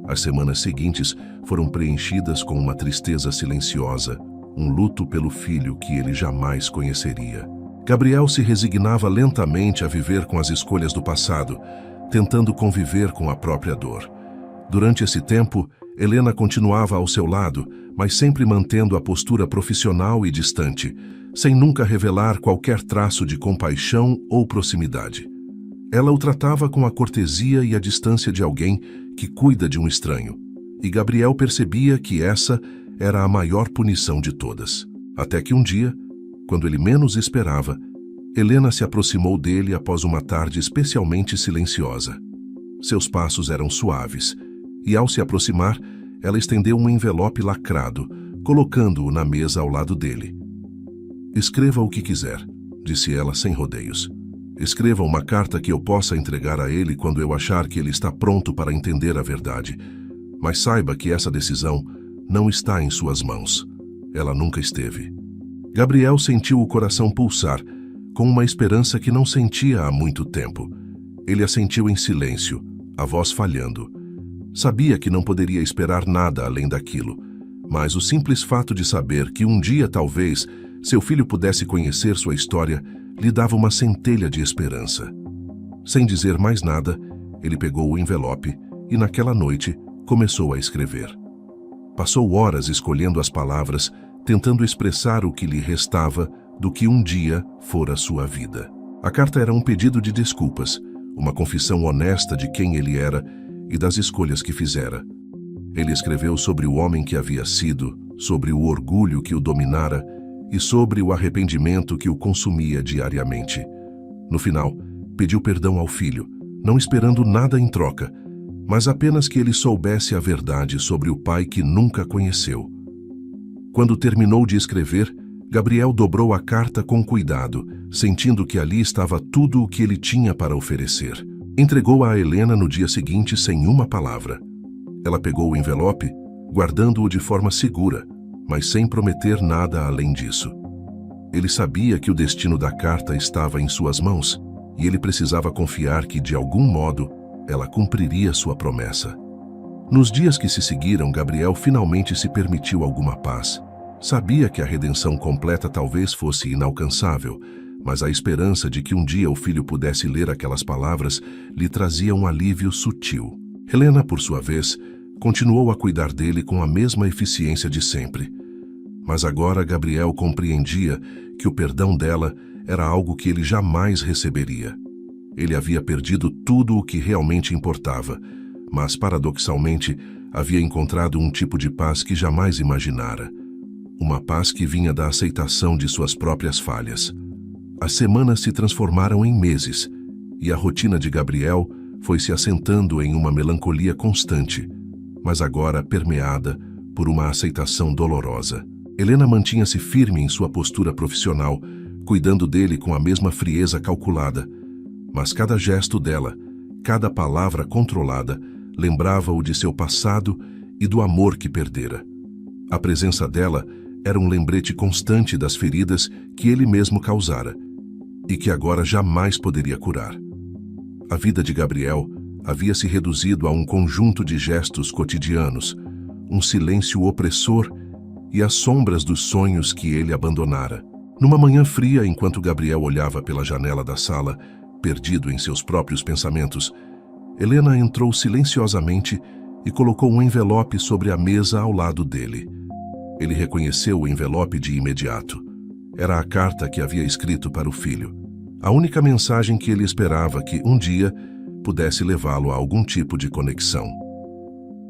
As semanas seguintes foram preenchidas com uma tristeza silenciosa, um luto pelo filho que ele jamais conheceria. Gabriel se resignava lentamente a viver com as escolhas do passado, tentando conviver com a própria dor. Durante esse tempo, Helena continuava ao seu lado, mas sempre mantendo a postura profissional e distante, sem nunca revelar qualquer traço de compaixão ou proximidade. Ela o tratava com a cortesia e a distância de alguém que cuida de um estranho, e Gabriel percebia que essa era a maior punição de todas. Até que um dia, quando ele menos esperava, Helena se aproximou dele após uma tarde especialmente silenciosa. Seus passos eram suaves, e ao se aproximar, ela estendeu um envelope lacrado, colocando-o na mesa ao lado dele. "Escreva o que quiser", disse ela sem rodeios. "Escreva uma carta que eu possa entregar a ele quando eu achar que ele está pronto para entender a verdade. Mas saiba que essa decisão não está em suas mãos. Ela nunca esteve." Gabriel sentiu o coração pulsar, com uma esperança que não sentia há muito tempo. Ele a sentiu em silêncio, a voz falhando. Sabia que não poderia esperar nada além daquilo, mas o simples fato de saber que um dia, talvez, seu filho pudesse conhecer sua história, lhe dava uma centelha de esperança. Sem dizer mais nada, ele pegou o envelope e, naquela noite, começou a escrever. Passou horas escolhendo as palavras, tentando expressar o que lhe restava do que um dia fora sua vida. A carta era um pedido de desculpas, uma confissão honesta de quem ele era e das escolhas que fizera. Ele escreveu sobre o homem que havia sido, sobre o orgulho que o dominara e sobre o arrependimento que o consumia diariamente. No final, pediu perdão ao filho, não esperando nada em troca, mas apenas que ele soubesse a verdade sobre o pai que nunca conheceu. Quando terminou de escrever, Gabriel dobrou a carta com cuidado, sentindo que ali estava tudo o que ele tinha para oferecer. Entregou-a a Helena no dia seguinte sem uma palavra. Ela pegou o envelope, guardando-o de forma segura, mas sem prometer nada além disso. Ele sabia que o destino da carta estava em suas mãos, e ele precisava confiar que, de algum modo, ela cumpriria sua promessa. Nos dias que se seguiram, Gabriel finalmente se permitiu alguma paz. Sabia que a redenção completa talvez fosse inalcançável, mas a esperança de que um dia o filho pudesse ler aquelas palavras lhe trazia um alívio sutil. Helena, por sua vez, continuou a cuidar dele com a mesma eficiência de sempre. Mas agora Gabriel compreendia que o perdão dela era algo que ele jamais receberia. Ele havia perdido tudo o que realmente importava, mas, paradoxalmente, havia encontrado um tipo de paz que jamais imaginara. Uma paz que vinha da aceitação de suas próprias falhas. As semanas se transformaram em meses, e a rotina de Gabriel foi se assentando em uma melancolia constante, mas agora permeada por uma aceitação dolorosa. Helena mantinha-se firme em sua postura profissional, cuidando dele com a mesma frieza calculada, mas cada gesto dela, cada palavra controlada, lembrava-o de seu passado e do amor que perdera. A presença dela era um lembrete constante das feridas que ele mesmo causara e que agora jamais poderia curar. A vida de Gabriel havia se reduzido a um conjunto de gestos cotidianos, um silêncio opressor e as sombras dos sonhos que ele abandonara. Numa manhã fria, enquanto Gabriel olhava pela janela da sala, perdido em seus próprios pensamentos, Helena entrou silenciosamente e colocou um envelope sobre a mesa ao lado dele. Ele reconheceu o envelope de imediato. Era a carta que havia escrito para o filho. A única mensagem que ele esperava que, um dia, pudesse levá-lo a algum tipo de conexão.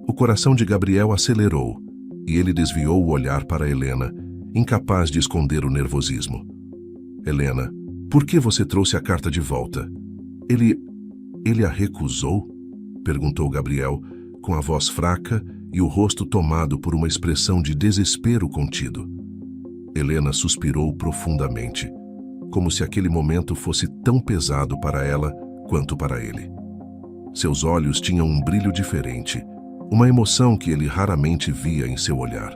O coração de Gabriel acelerou e ele desviou o olhar para Helena, incapaz de esconder o nervosismo. Helena, por que você trouxe a carta de volta? Ele a recusou? Perguntou Gabriel, com a voz fraca e o rosto tomado por uma expressão de desespero contido. Helena suspirou profundamente, como se aquele momento fosse tão pesado para ela quanto para ele. Seus olhos tinham um brilho diferente, uma emoção que ele raramente via em seu olhar.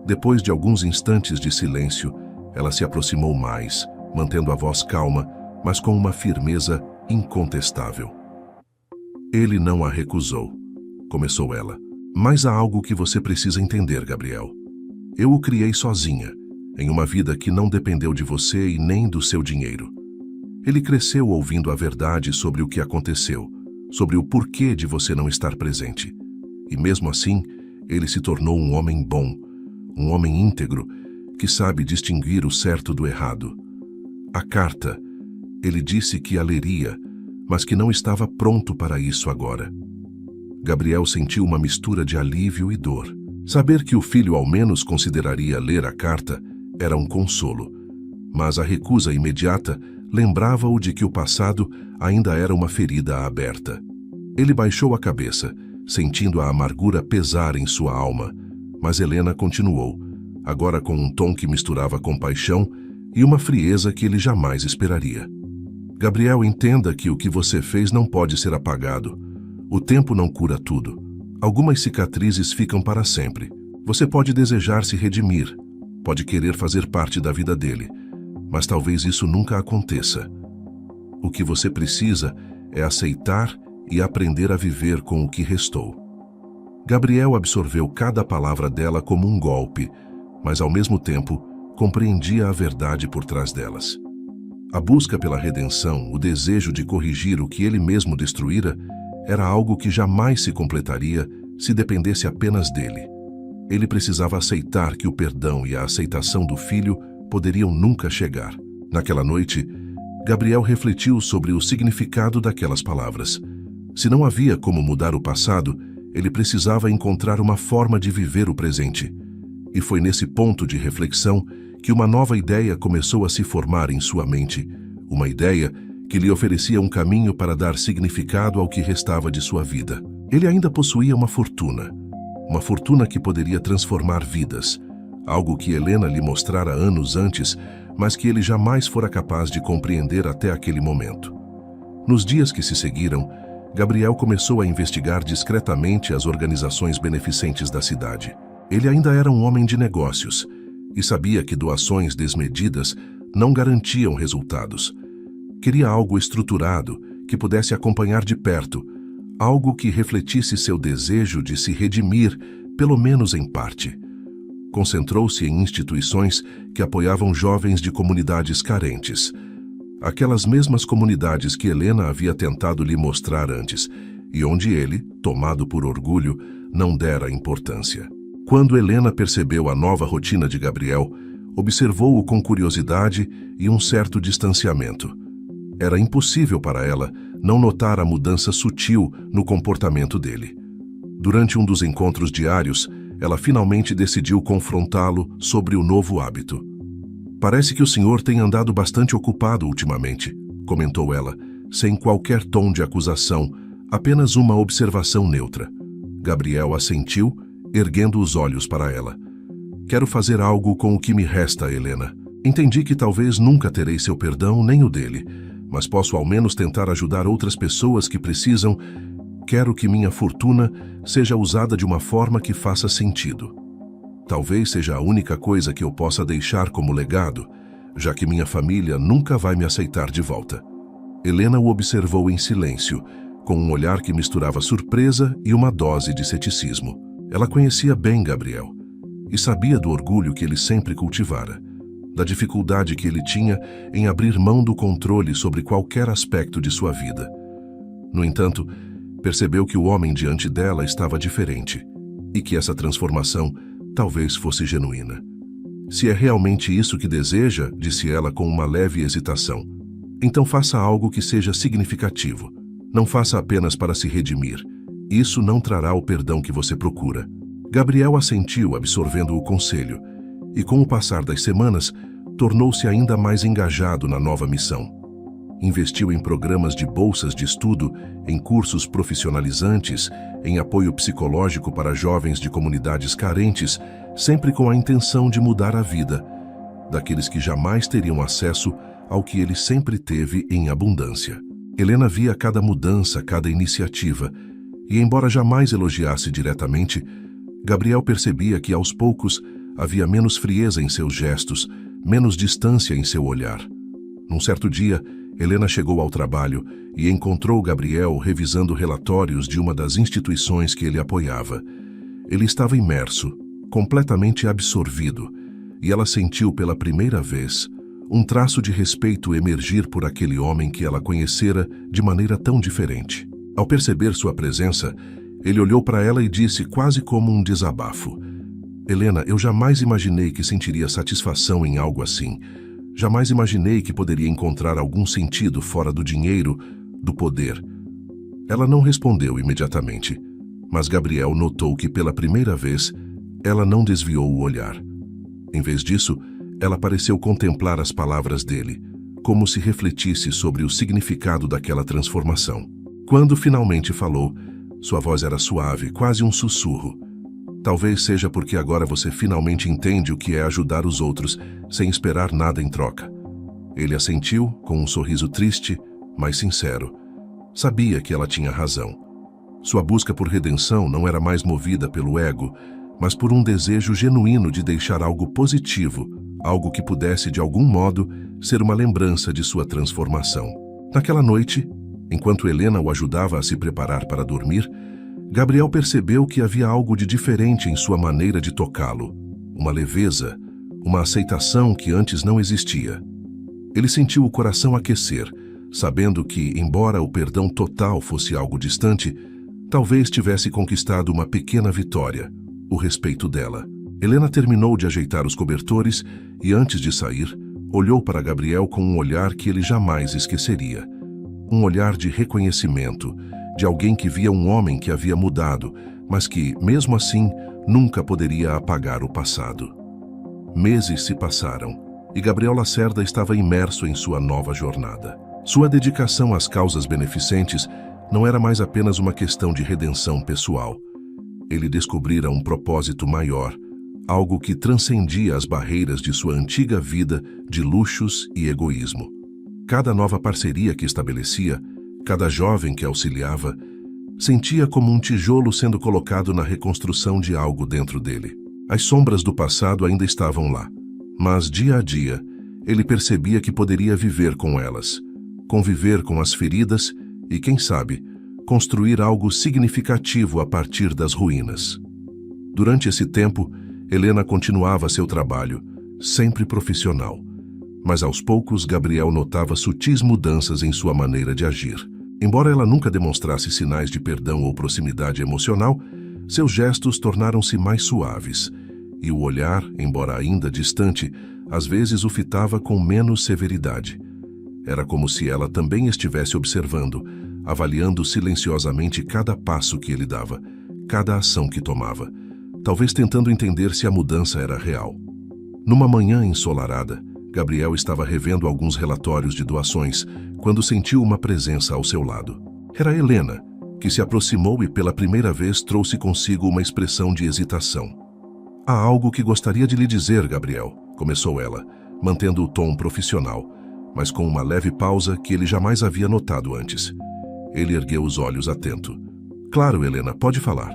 Depois de alguns instantes de silêncio, ela se aproximou mais, mantendo a voz calma, mas com uma firmeza incontestável. Ele não a recusou, começou ela. Mas há algo que você precisa entender, Gabriel. Eu o criei sozinha, em uma vida que não dependeu de você e nem do seu dinheiro. Ele cresceu ouvindo a verdade sobre o que aconteceu, sobre o porquê de você não estar presente. E mesmo assim, ele se tornou um homem bom, um homem íntegro, que sabe distinguir o certo do errado. A carta, ele disse que a leria, mas que não estava pronto para isso agora. Gabriel sentiu uma mistura de alívio e dor. Saber que o filho ao menos consideraria ler a carta era um consolo, mas a recusa imediata lembrava-o de que o passado ainda era uma ferida aberta. Ele baixou a cabeça, sentindo a amargura pesar em sua alma, mas Helena continuou, agora com um tom que misturava compaixão e uma frieza que ele jamais esperaria. Gabriel, entenda que o que você fez não pode ser apagado. O tempo não cura tudo. Algumas cicatrizes ficam para sempre. Você pode desejar se redimir, pode querer fazer parte da vida dele, mas talvez isso nunca aconteça. O que você precisa é aceitar e aprender a viver com o que restou. Gabriel absorveu cada palavra dela como um golpe, mas ao mesmo tempo compreendia a verdade por trás delas. A busca pela redenção, o desejo de corrigir o que ele mesmo destruíra, era algo que jamais se completaria se dependesse apenas dele. Ele precisava aceitar que o perdão e a aceitação do filho poderiam nunca chegar. Naquela noite, Gabriel refletiu sobre o significado daquelas palavras. Se não havia como mudar o passado, ele precisava encontrar uma forma de viver o presente. E foi nesse ponto de reflexão que uma nova ideia começou a se formar em sua mente. Uma ideia que lhe oferecia um caminho para dar significado ao que restava de sua vida. Ele ainda possuía uma fortuna que poderia transformar vidas, algo que Helena lhe mostrara anos antes, mas que ele jamais fora capaz de compreender até aquele momento. Nos dias que se seguiram, Gabriel começou a investigar discretamente as organizações beneficentes da cidade. Ele ainda era um homem de negócios e sabia que doações desmedidas não garantiam resultados. Queria algo estruturado que pudesse acompanhar de perto, algo que refletisse seu desejo de se redimir, pelo menos em parte. Concentrou-se em instituições que apoiavam jovens de comunidades carentes. Aquelas mesmas comunidades que Helena havia tentado lhe mostrar antes, e onde ele, tomado por orgulho, não dera importância. Quando Helena percebeu a nova rotina de Gabriel, observou-o com curiosidade e um certo distanciamento. Era impossível para ela não notar a mudança sutil no comportamento dele. Durante um dos encontros diários, ela finalmente decidiu confrontá-lo sobre o novo hábito. "Parece que o senhor tem andado bastante ocupado ultimamente", comentou ela, sem qualquer tom de acusação, apenas uma observação neutra. Gabriel assentiu, erguendo os olhos para ela. "Quero fazer algo com o que me resta, Helena. Entendi que talvez nunca terei seu perdão nem o dele, mas posso ao menos tentar ajudar outras pessoas que precisam. Quero que minha fortuna seja usada de uma forma que faça sentido. Talvez seja a única coisa que eu possa deixar como legado, já que minha família nunca vai me aceitar de volta." Helena o observou em silêncio, com um olhar que misturava surpresa e uma dose de ceticismo. Ela conhecia bem Gabriel e sabia do orgulho que ele sempre cultivara, da dificuldade que ele tinha em abrir mão do controle sobre qualquer aspecto de sua vida. No entanto, percebeu que o homem diante dela estava diferente e que essa transformação talvez fosse genuína. "Se é realmente isso que deseja", disse ela com uma leve hesitação, "então faça algo que seja significativo. Não faça apenas para se redimir. Isso não trará o perdão que você procura." Gabriel assentiu, absorvendo o conselho, e com o passar das semanas, tornou-se ainda mais engajado na nova missão. Investiu em programas de bolsas de estudo, em cursos profissionalizantes, em apoio psicológico para jovens de comunidades carentes, sempre com a intenção de mudar a vida daqueles que jamais teriam acesso ao que ele sempre teve em abundância. Helena via cada mudança, cada iniciativa, e embora jamais elogiasse diretamente, Gabriel percebia que aos poucos havia menos frieza em seus gestos, menos distância em seu olhar. Num certo dia, Helena chegou ao trabalho e encontrou Gabriel revisando relatórios de uma das instituições que ele apoiava. Ele estava imerso, completamente absorvido, e ela sentiu pela primeira vez um traço de respeito emergir por aquele homem que ela conhecera de maneira tão diferente. Ao perceber sua presença, ele olhou para ela e disse quase como um desabafo: "Helena, eu jamais imaginei que sentiria satisfação em algo assim. Jamais imaginei que poderia encontrar algum sentido fora do dinheiro, do poder." Ela não respondeu imediatamente, mas Gabriel notou que pela primeira vez ela não desviou o olhar. Em vez disso, ela pareceu contemplar as palavras dele, como se refletisse sobre o significado daquela transformação. Quando finalmente falou, sua voz era suave, quase um sussurro. "Talvez seja porque agora você finalmente entende o que é ajudar os outros sem esperar nada em troca." Ele assentiu, com um sorriso triste, mas sincero. Sabia que ela tinha razão. Sua busca por redenção não era mais movida pelo ego, mas por um desejo genuíno de deixar algo positivo, algo que pudesse de algum modo ser uma lembrança de sua transformação. Naquela noite, enquanto Helena o ajudava a se preparar para dormir, Gabriel percebeu que havia algo de diferente em sua maneira de tocá-lo, uma leveza, uma aceitação que antes não existia. Ele sentiu o coração aquecer, sabendo que, embora o perdão total fosse algo distante, talvez tivesse conquistado uma pequena vitória, o respeito dela. Helena terminou de ajeitar os cobertores e, antes de sair, olhou para Gabriel com um olhar que ele jamais esqueceria. Um olhar de reconhecimento, de alguém que via um homem que havia mudado, mas que, mesmo assim, nunca poderia apagar o passado. Meses se passaram e Gabriel Lacerda estava imerso em sua nova jornada. Sua dedicação às causas beneficentes não era mais apenas uma questão de redenção pessoal. Ele descobrira um propósito maior, algo que transcendia as barreiras de sua antiga vida de luxos e egoísmo. Cada nova parceria que estabelecia, cada jovem que auxiliava, sentia como um tijolo sendo colocado na reconstrução de algo dentro dele. As sombras do passado ainda estavam lá, mas dia a dia ele percebia que poderia viver com elas, conviver com as feridas e, quem sabe, construir algo significativo a partir das ruínas. Durante esse tempo, Helena continuava seu trabalho, sempre profissional, mas aos poucos Gabriel notava sutis mudanças em sua maneira de agir. Embora ela nunca demonstrasse sinais de perdão ou proximidade emocional, seus gestos tornaram-se mais suaves, e o olhar, embora ainda distante, às vezes o fitava com menos severidade. Era como se ela também estivesse observando, avaliando silenciosamente cada passo que ele dava, cada ação que tomava, talvez tentando entender se a mudança era real. Numa manhã ensolarada, Gabriel estava revendo alguns relatórios de doações quando sentiu uma presença ao seu lado. Era Helena, que se aproximou e pela primeira vez trouxe consigo uma expressão de hesitação. "Há algo que gostaria de lhe dizer, Gabriel", começou ela, mantendo o tom profissional, mas com uma leve pausa que ele jamais havia notado antes. Ele ergueu os olhos atento. "Claro, Helena, pode falar."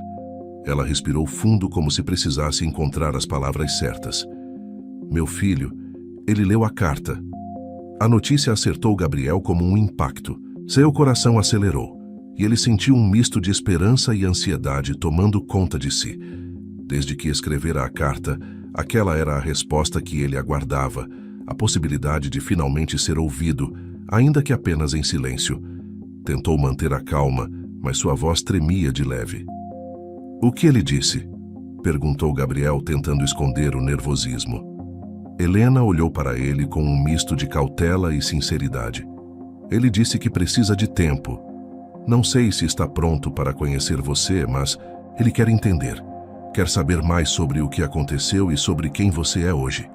Ela respirou fundo como se precisasse encontrar as palavras certas. "Meu filho, ele leu a carta." A notícia acertou Gabriel como um impacto. Seu coração acelerou, e ele sentiu um misto de esperança e ansiedade tomando conta de si. Desde que escrevera a carta, aquela era a resposta que ele aguardava, a possibilidade de finalmente ser ouvido, ainda que apenas em silêncio. Tentou manter a calma, mas sua voz tremia de leve. "O que ele disse?" perguntou Gabriel, tentando esconder o nervosismo. Helena olhou para ele com um misto de cautela e sinceridade. "Ele disse que precisa de tempo. Não sei se está pronto para conhecer você, mas ele quer entender. Quer saber mais sobre o que aconteceu e sobre quem você é hoje."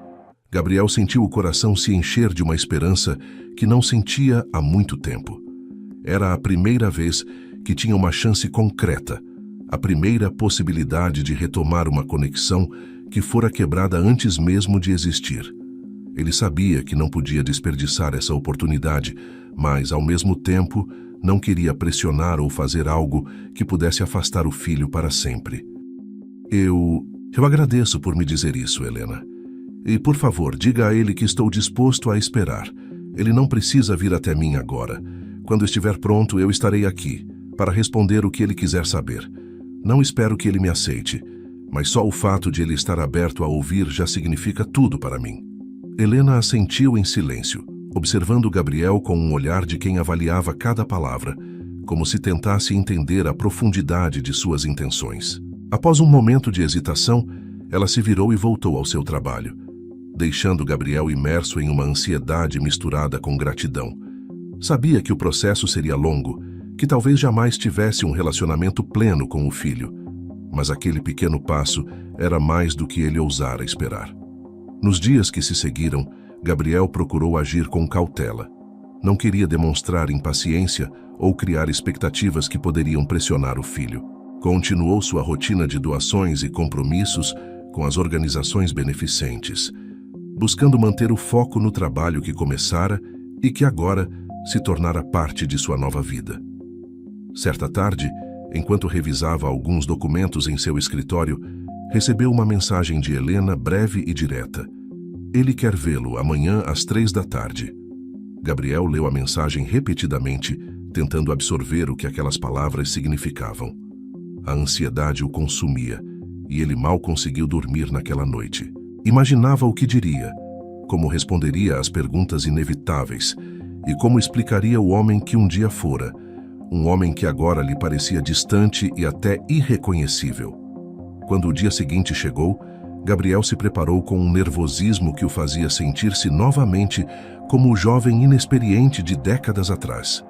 Gabriel sentiu o coração se encher de uma esperança que não sentia há muito tempo. Era a primeira vez que tinha uma chance concreta, a primeira possibilidade de retomar uma conexão que fora quebrada antes mesmo de existir. Ele sabia que não podia desperdiçar essa oportunidade, mas, ao mesmo tempo, não queria pressionar ou fazer algo que pudesse afastar o filho para sempre. Eu agradeço por me dizer isso, Helena. E, por favor, diga a ele que estou disposto a esperar. Ele não precisa vir até mim agora. Quando estiver pronto, eu estarei aqui, para responder o que ele quiser saber. Não espero que ele me aceite, mas só o fato de ele estar aberto a ouvir já significa tudo para mim. Helena assentiu em silêncio, observando Gabriel com um olhar de quem avaliava cada palavra, como se tentasse entender a profundidade de suas intenções. Após um momento de hesitação, ela se virou e voltou ao seu trabalho, deixando Gabriel imerso em uma ansiedade misturada com gratidão. Sabia que o processo seria longo, que talvez jamais tivesse um relacionamento pleno com o filho, mas aquele pequeno passo era mais do que ele ousara esperar. Nos dias que se seguiram, Gabriel procurou agir com cautela. Não queria demonstrar impaciência ou criar expectativas que poderiam pressionar o filho. Continuou sua rotina de doações e compromissos com as organizações beneficentes, buscando manter o foco no trabalho que começara e que agora se tornara parte de sua nova vida. Certa tarde, enquanto revisava alguns documentos em seu escritório, recebeu uma mensagem de Helena breve e direta. Ele quer vê-lo amanhã às 3 da tarde. Gabriel leu a mensagem repetidamente, tentando absorver o que aquelas palavras significavam. A ansiedade o consumia, e ele mal conseguiu dormir naquela noite. Imaginava o que diria, como responderia às perguntas inevitáveis, e como explicaria o homem que um dia fora, um homem que agora lhe parecia distante e até irreconhecível. Quando o dia seguinte chegou, Gabriel se preparou com um nervosismo que o fazia sentir-se novamente como o jovem inexperiente de décadas atrás.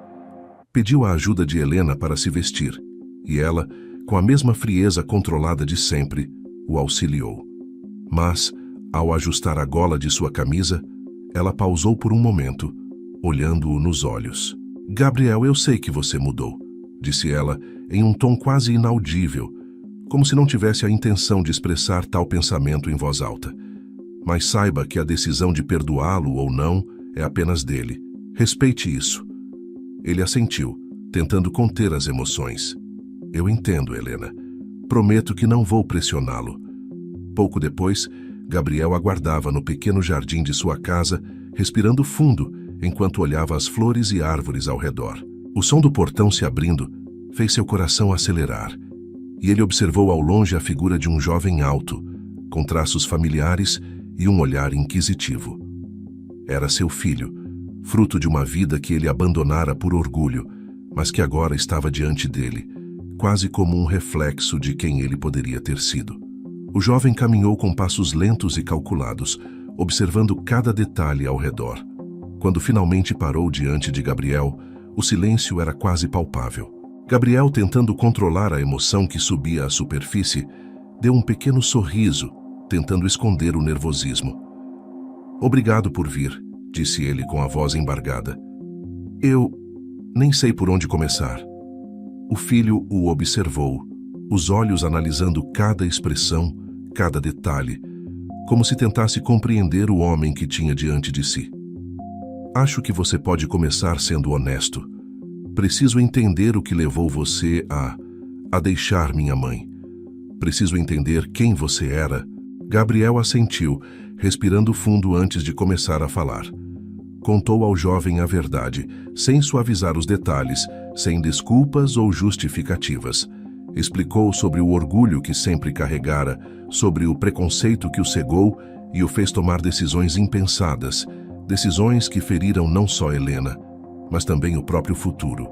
Pediu a ajuda de Helena para se vestir, e ela, com a mesma frieza controlada de sempre, o auxiliou. Mas, ao ajustar a gola de sua camisa, ela pausou por um momento, olhando-o nos olhos. "Gabriel, eu sei que você mudou", disse ela em um tom quase inaudível, como se não tivesse a intenção de expressar tal pensamento em voz alta. "Mas saiba que a decisão de perdoá-lo ou não é apenas dele. Respeite isso." Ele assentiu, tentando conter as emoções. "Eu entendo, Helena. Prometo que não vou pressioná-lo." Pouco depois, Gabriel aguardava no pequeno jardim de sua casa, respirando fundo, enquanto olhava as flores e árvores ao redor. O som do portão se abrindo fez seu coração acelerar, e ele observou ao longe a figura de um jovem alto, com traços familiares e um olhar inquisitivo. Era seu filho, fruto de uma vida que ele abandonara por orgulho, mas que agora estava diante dele, quase como um reflexo de quem ele poderia ter sido. O jovem caminhou com passos lentos e calculados, observando cada detalhe ao redor. Quando finalmente parou diante de Gabriel, o silêncio era quase palpável. Gabriel, tentando controlar a emoção que subia à superfície, deu um pequeno sorriso, tentando esconder o nervosismo. "Obrigado por vir", disse ele com a voz embargada. "Eu nem sei por onde começar." O filho o observou, os olhos analisando cada expressão, cada detalhe, como se tentasse compreender o homem que tinha diante de si. "Acho que você pode começar sendo honesto. Preciso entender o que levou você a deixar minha mãe. Preciso entender quem você era." Gabriel assentiu, respirando fundo antes de começar a falar. Contou ao jovem a verdade, sem suavizar os detalhes, sem desculpas ou justificativas. Explicou sobre o orgulho que sempre carregara, sobre o preconceito que o cegou e o fez tomar decisões impensadas, decisões que feriram não só Helena, mas também o próprio futuro.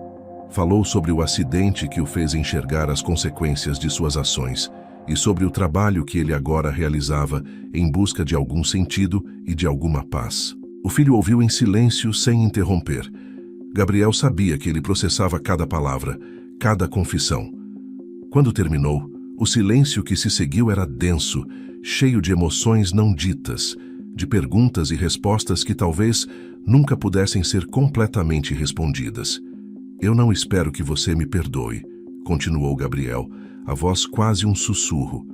Falou sobre o acidente que o fez enxergar as consequências de suas ações e sobre o trabalho que ele agora realizava em busca de algum sentido e de alguma paz. O filho ouviu em silêncio, sem interromper. Gabriel sabia que ele processava cada palavra, cada confissão. Quando terminou, o silêncio que se seguiu era denso, cheio de emoções não ditas, de perguntas e respostas que talvez nunca pudessem ser completamente respondidas. "Eu não espero que você me perdoe", continuou Gabriel, a voz quase um sussurro,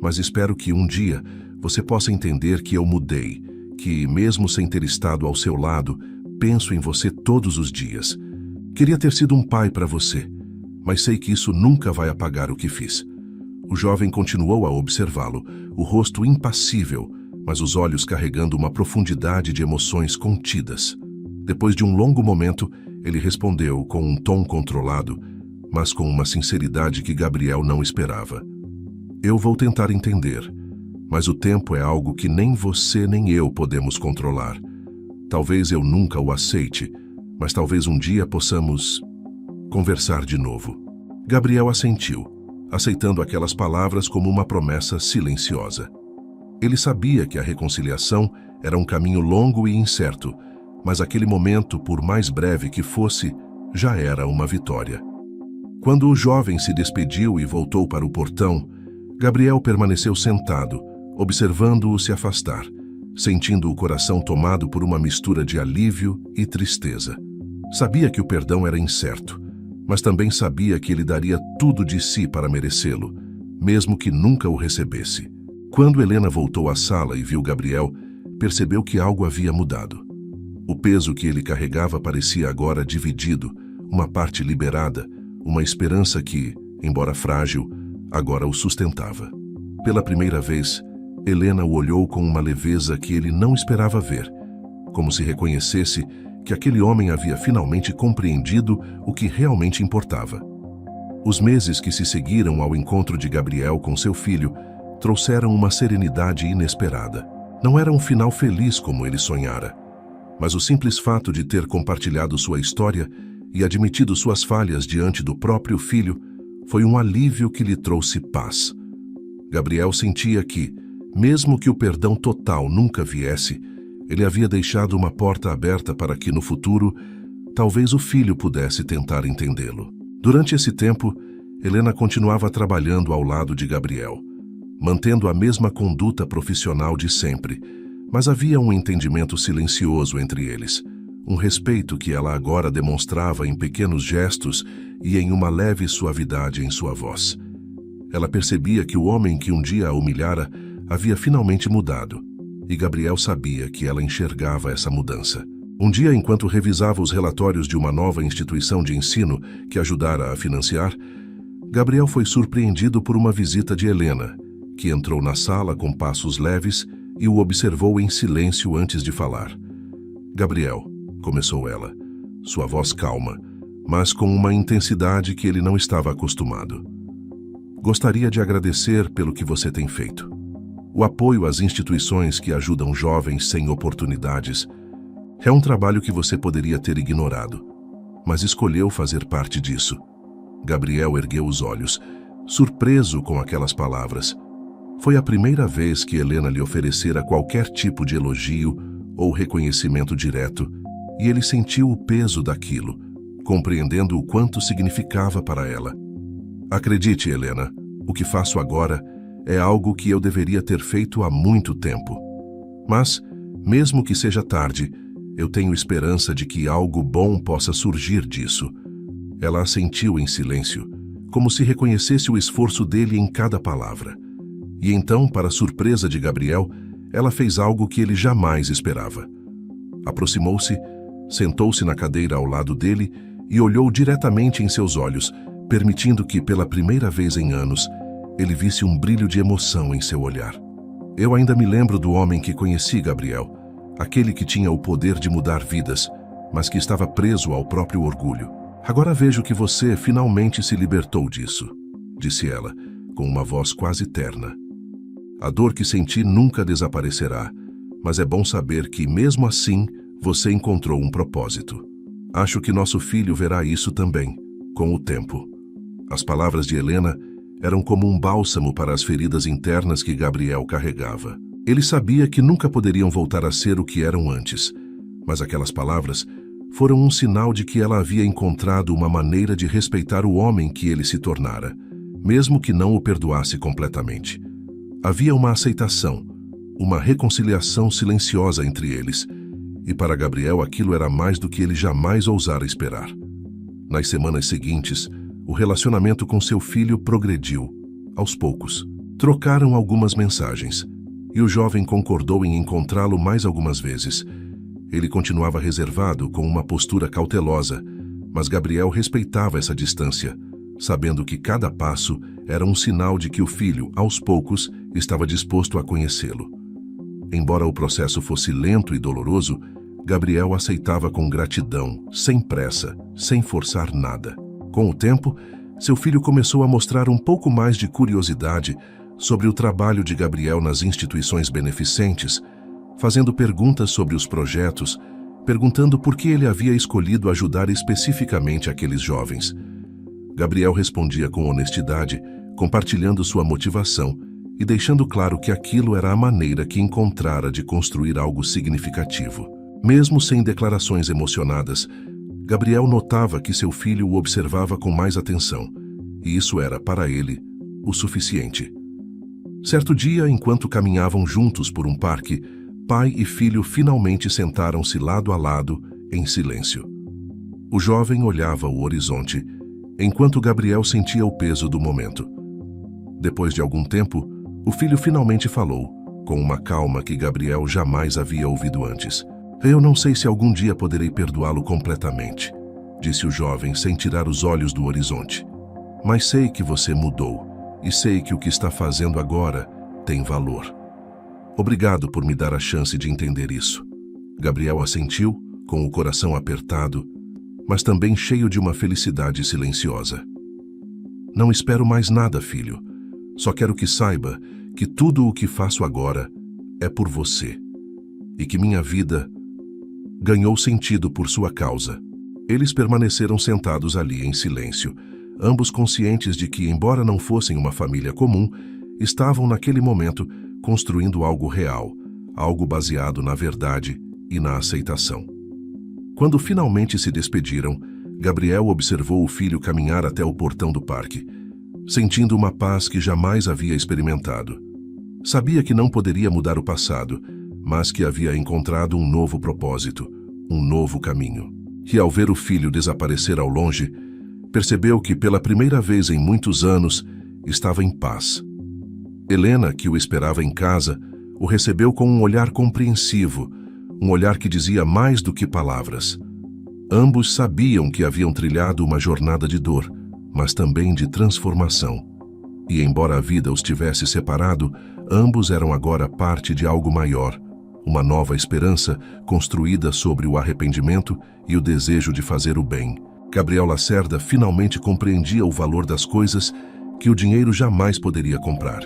"mas espero que um dia você possa entender que eu mudei, que, mesmo sem ter estado ao seu lado, penso em você todos os dias. Queria ter sido um pai para você, mas sei que isso nunca vai apagar o que fiz." O jovem continuou a observá-lo, o rosto impassível, mas os olhos carregando uma profundidade de emoções contidas. Depois de um longo momento, ele respondeu com um tom controlado, mas com uma sinceridade que Gabriel não esperava. "Eu vou tentar entender, mas o tempo é algo que nem você nem eu podemos controlar. Talvez eu nunca o aceite, mas talvez um dia possamos conversar de novo." Gabriel assentiu, aceitando aquelas palavras como uma promessa silenciosa. Ele sabia que a reconciliação era um caminho longo e incerto, mas aquele momento, por mais breve que fosse, já era uma vitória. Quando o jovem se despediu e voltou para o portão, Gabriel permaneceu sentado, observando-o se afastar, sentindo o coração tomado por uma mistura de alívio e tristeza. Sabia que o perdão era incerto, mas também sabia que ele daria tudo de si para merecê-lo, mesmo que nunca o recebesse. Quando Helena voltou à sala e viu Gabriel, percebeu que algo havia mudado. O peso que ele carregava parecia agora dividido, uma parte liberada, uma esperança que, embora frágil, agora o sustentava. Pela primeira vez, Helena o olhou com uma leveza que ele não esperava ver, como se reconhecesse que aquele homem havia finalmente compreendido o que realmente importava. Os meses que se seguiram ao encontro de Gabriel com seu filho trouxeram uma serenidade inesperada. Não era um final feliz como ele sonhara, mas o simples fato de ter compartilhado sua história e admitido suas falhas diante do próprio filho foi um alívio que lhe trouxe paz. Gabriel sentia que, mesmo que o perdão total nunca viesse, ele havia deixado uma porta aberta para que, no futuro, talvez o filho pudesse tentar entendê-lo. Durante esse tempo, Helena continuava trabalhando ao lado de Gabriel, mantendo a mesma conduta profissional de sempre, mas havia um entendimento silencioso entre eles, um respeito que ela agora demonstrava em pequenos gestos e em uma leve suavidade em sua voz. Ela percebia que o homem que um dia a humilhara havia finalmente mudado, e Gabriel sabia que ela enxergava essa mudança. Um dia, enquanto revisava os relatórios de uma nova instituição de ensino que ajudara a financiar, Gabriel foi surpreendido por uma visita de Helena, que entrou na sala com passos leves e o observou em silêncio antes de falar. "Gabriel", começou ela, sua voz calma, mas com uma intensidade que ele não estava acostumado. "Gostaria de agradecer pelo que você tem feito. O apoio às instituições que ajudam jovens sem oportunidades é um trabalho que você poderia ter ignorado, mas escolheu fazer parte disso." Gabriel ergueu os olhos, surpreso com aquelas palavras. Foi a primeira vez que Helena lhe oferecera qualquer tipo de elogio ou reconhecimento direto, e ele sentiu o peso daquilo, compreendendo o quanto significava para ela. "Acredite, Helena, o que faço agora é algo que eu deveria ter feito há muito tempo. Mas, mesmo que seja tarde, eu tenho esperança de que algo bom possa surgir disso." Ela assentiu em silêncio, como se reconhecesse o esforço dele em cada palavra. E então, para surpresa de Gabriel, ela fez algo que ele jamais esperava. Aproximou-se, sentou-se na cadeira ao lado dele e olhou diretamente em seus olhos, permitindo que, pela primeira vez em anos, ele visse um brilho de emoção em seu olhar. "Eu ainda me lembro do homem que conheci, Gabriel, aquele que tinha o poder de mudar vidas, mas que estava preso ao próprio orgulho. Agora vejo que você finalmente se libertou disso", disse ela, com uma voz quase terna. "A dor que senti nunca desaparecerá, mas é bom saber que, mesmo assim, você encontrou um propósito. Acho que nosso filho verá isso também, com o tempo." As palavras de Helena eram como um bálsamo para as feridas internas que Gabriel carregava. Ele sabia que nunca poderiam voltar a ser o que eram antes, mas aquelas palavras foram um sinal de que ela havia encontrado uma maneira de respeitar o homem que ele se tornara, mesmo que não o perdoasse completamente. Havia uma aceitação, uma reconciliação silenciosa entre eles, e para Gabriel aquilo era mais do que ele jamais ousara esperar. Nas semanas seguintes, o relacionamento com seu filho progrediu, aos poucos. Trocaram algumas mensagens, e o jovem concordou em encontrá-lo mais algumas vezes. Ele continuava reservado, com uma postura cautelosa, mas Gabriel respeitava essa distância, sabendo que cada passo era um sinal de que o filho, aos poucos, estava disposto a conhecê-lo. Embora o processo fosse lento e doloroso, Gabriel aceitava com gratidão, sem pressa, sem forçar nada. Com o tempo, seu filho começou a mostrar um pouco mais de curiosidade sobre o trabalho de Gabriel nas instituições beneficentes, fazendo perguntas sobre os projetos, perguntando por que ele havia escolhido ajudar especificamente aqueles jovens. Gabriel respondia com honestidade, compartilhando sua motivação e deixando claro que aquilo era a maneira que encontrara de construir algo significativo. Mesmo sem declarações emocionadas, Gabriel notava que seu filho o observava com mais atenção, e isso era, para ele, o suficiente. Certo dia, enquanto caminhavam juntos por um parque, pai e filho finalmente sentaram-se lado a lado, em silêncio. O jovem olhava o horizonte, enquanto Gabriel sentia o peso do momento. Depois de algum tempo, o filho finalmente falou, com uma calma que Gabriel jamais havia ouvido antes. "Eu não sei se algum dia poderei perdoá-lo completamente", disse o jovem sem tirar os olhos do horizonte. "Mas sei que você mudou, e sei que o que está fazendo agora tem valor." Obrigado por me dar a chance de entender isso. Gabriel assentiu, com o coração apertado, mas também cheio de uma felicidade silenciosa. Não espero mais nada, filho. Só quero que saiba que tudo o que faço agora é por você e que minha vida ganhou sentido por sua causa. Eles permaneceram sentados ali em silêncio, ambos conscientes de que, embora não fossem uma família comum, estavam naquele momento construindo algo real, algo baseado na verdade e na aceitação. Quando finalmente se despediram, Gabriel observou o filho caminhar até o portão do parque, sentindo uma paz que jamais havia experimentado. Sabia que não poderia mudar o passado, mas que havia encontrado um novo propósito, um novo caminho. E ao ver o filho desaparecer ao longe, percebeu que pela primeira vez em muitos anos estava em paz. Helena, que o esperava em casa, o recebeu com um olhar compreensivo, um olhar que dizia mais do que palavras. Ambos sabiam que haviam trilhado uma jornada de dor, mas também de transformação. E embora a vida os tivesse separado, ambos eram agora parte de algo maior, uma nova esperança construída sobre o arrependimento e o desejo de fazer o bem. Gabriel Lacerda finalmente compreendia o valor das coisas que o dinheiro jamais poderia comprar.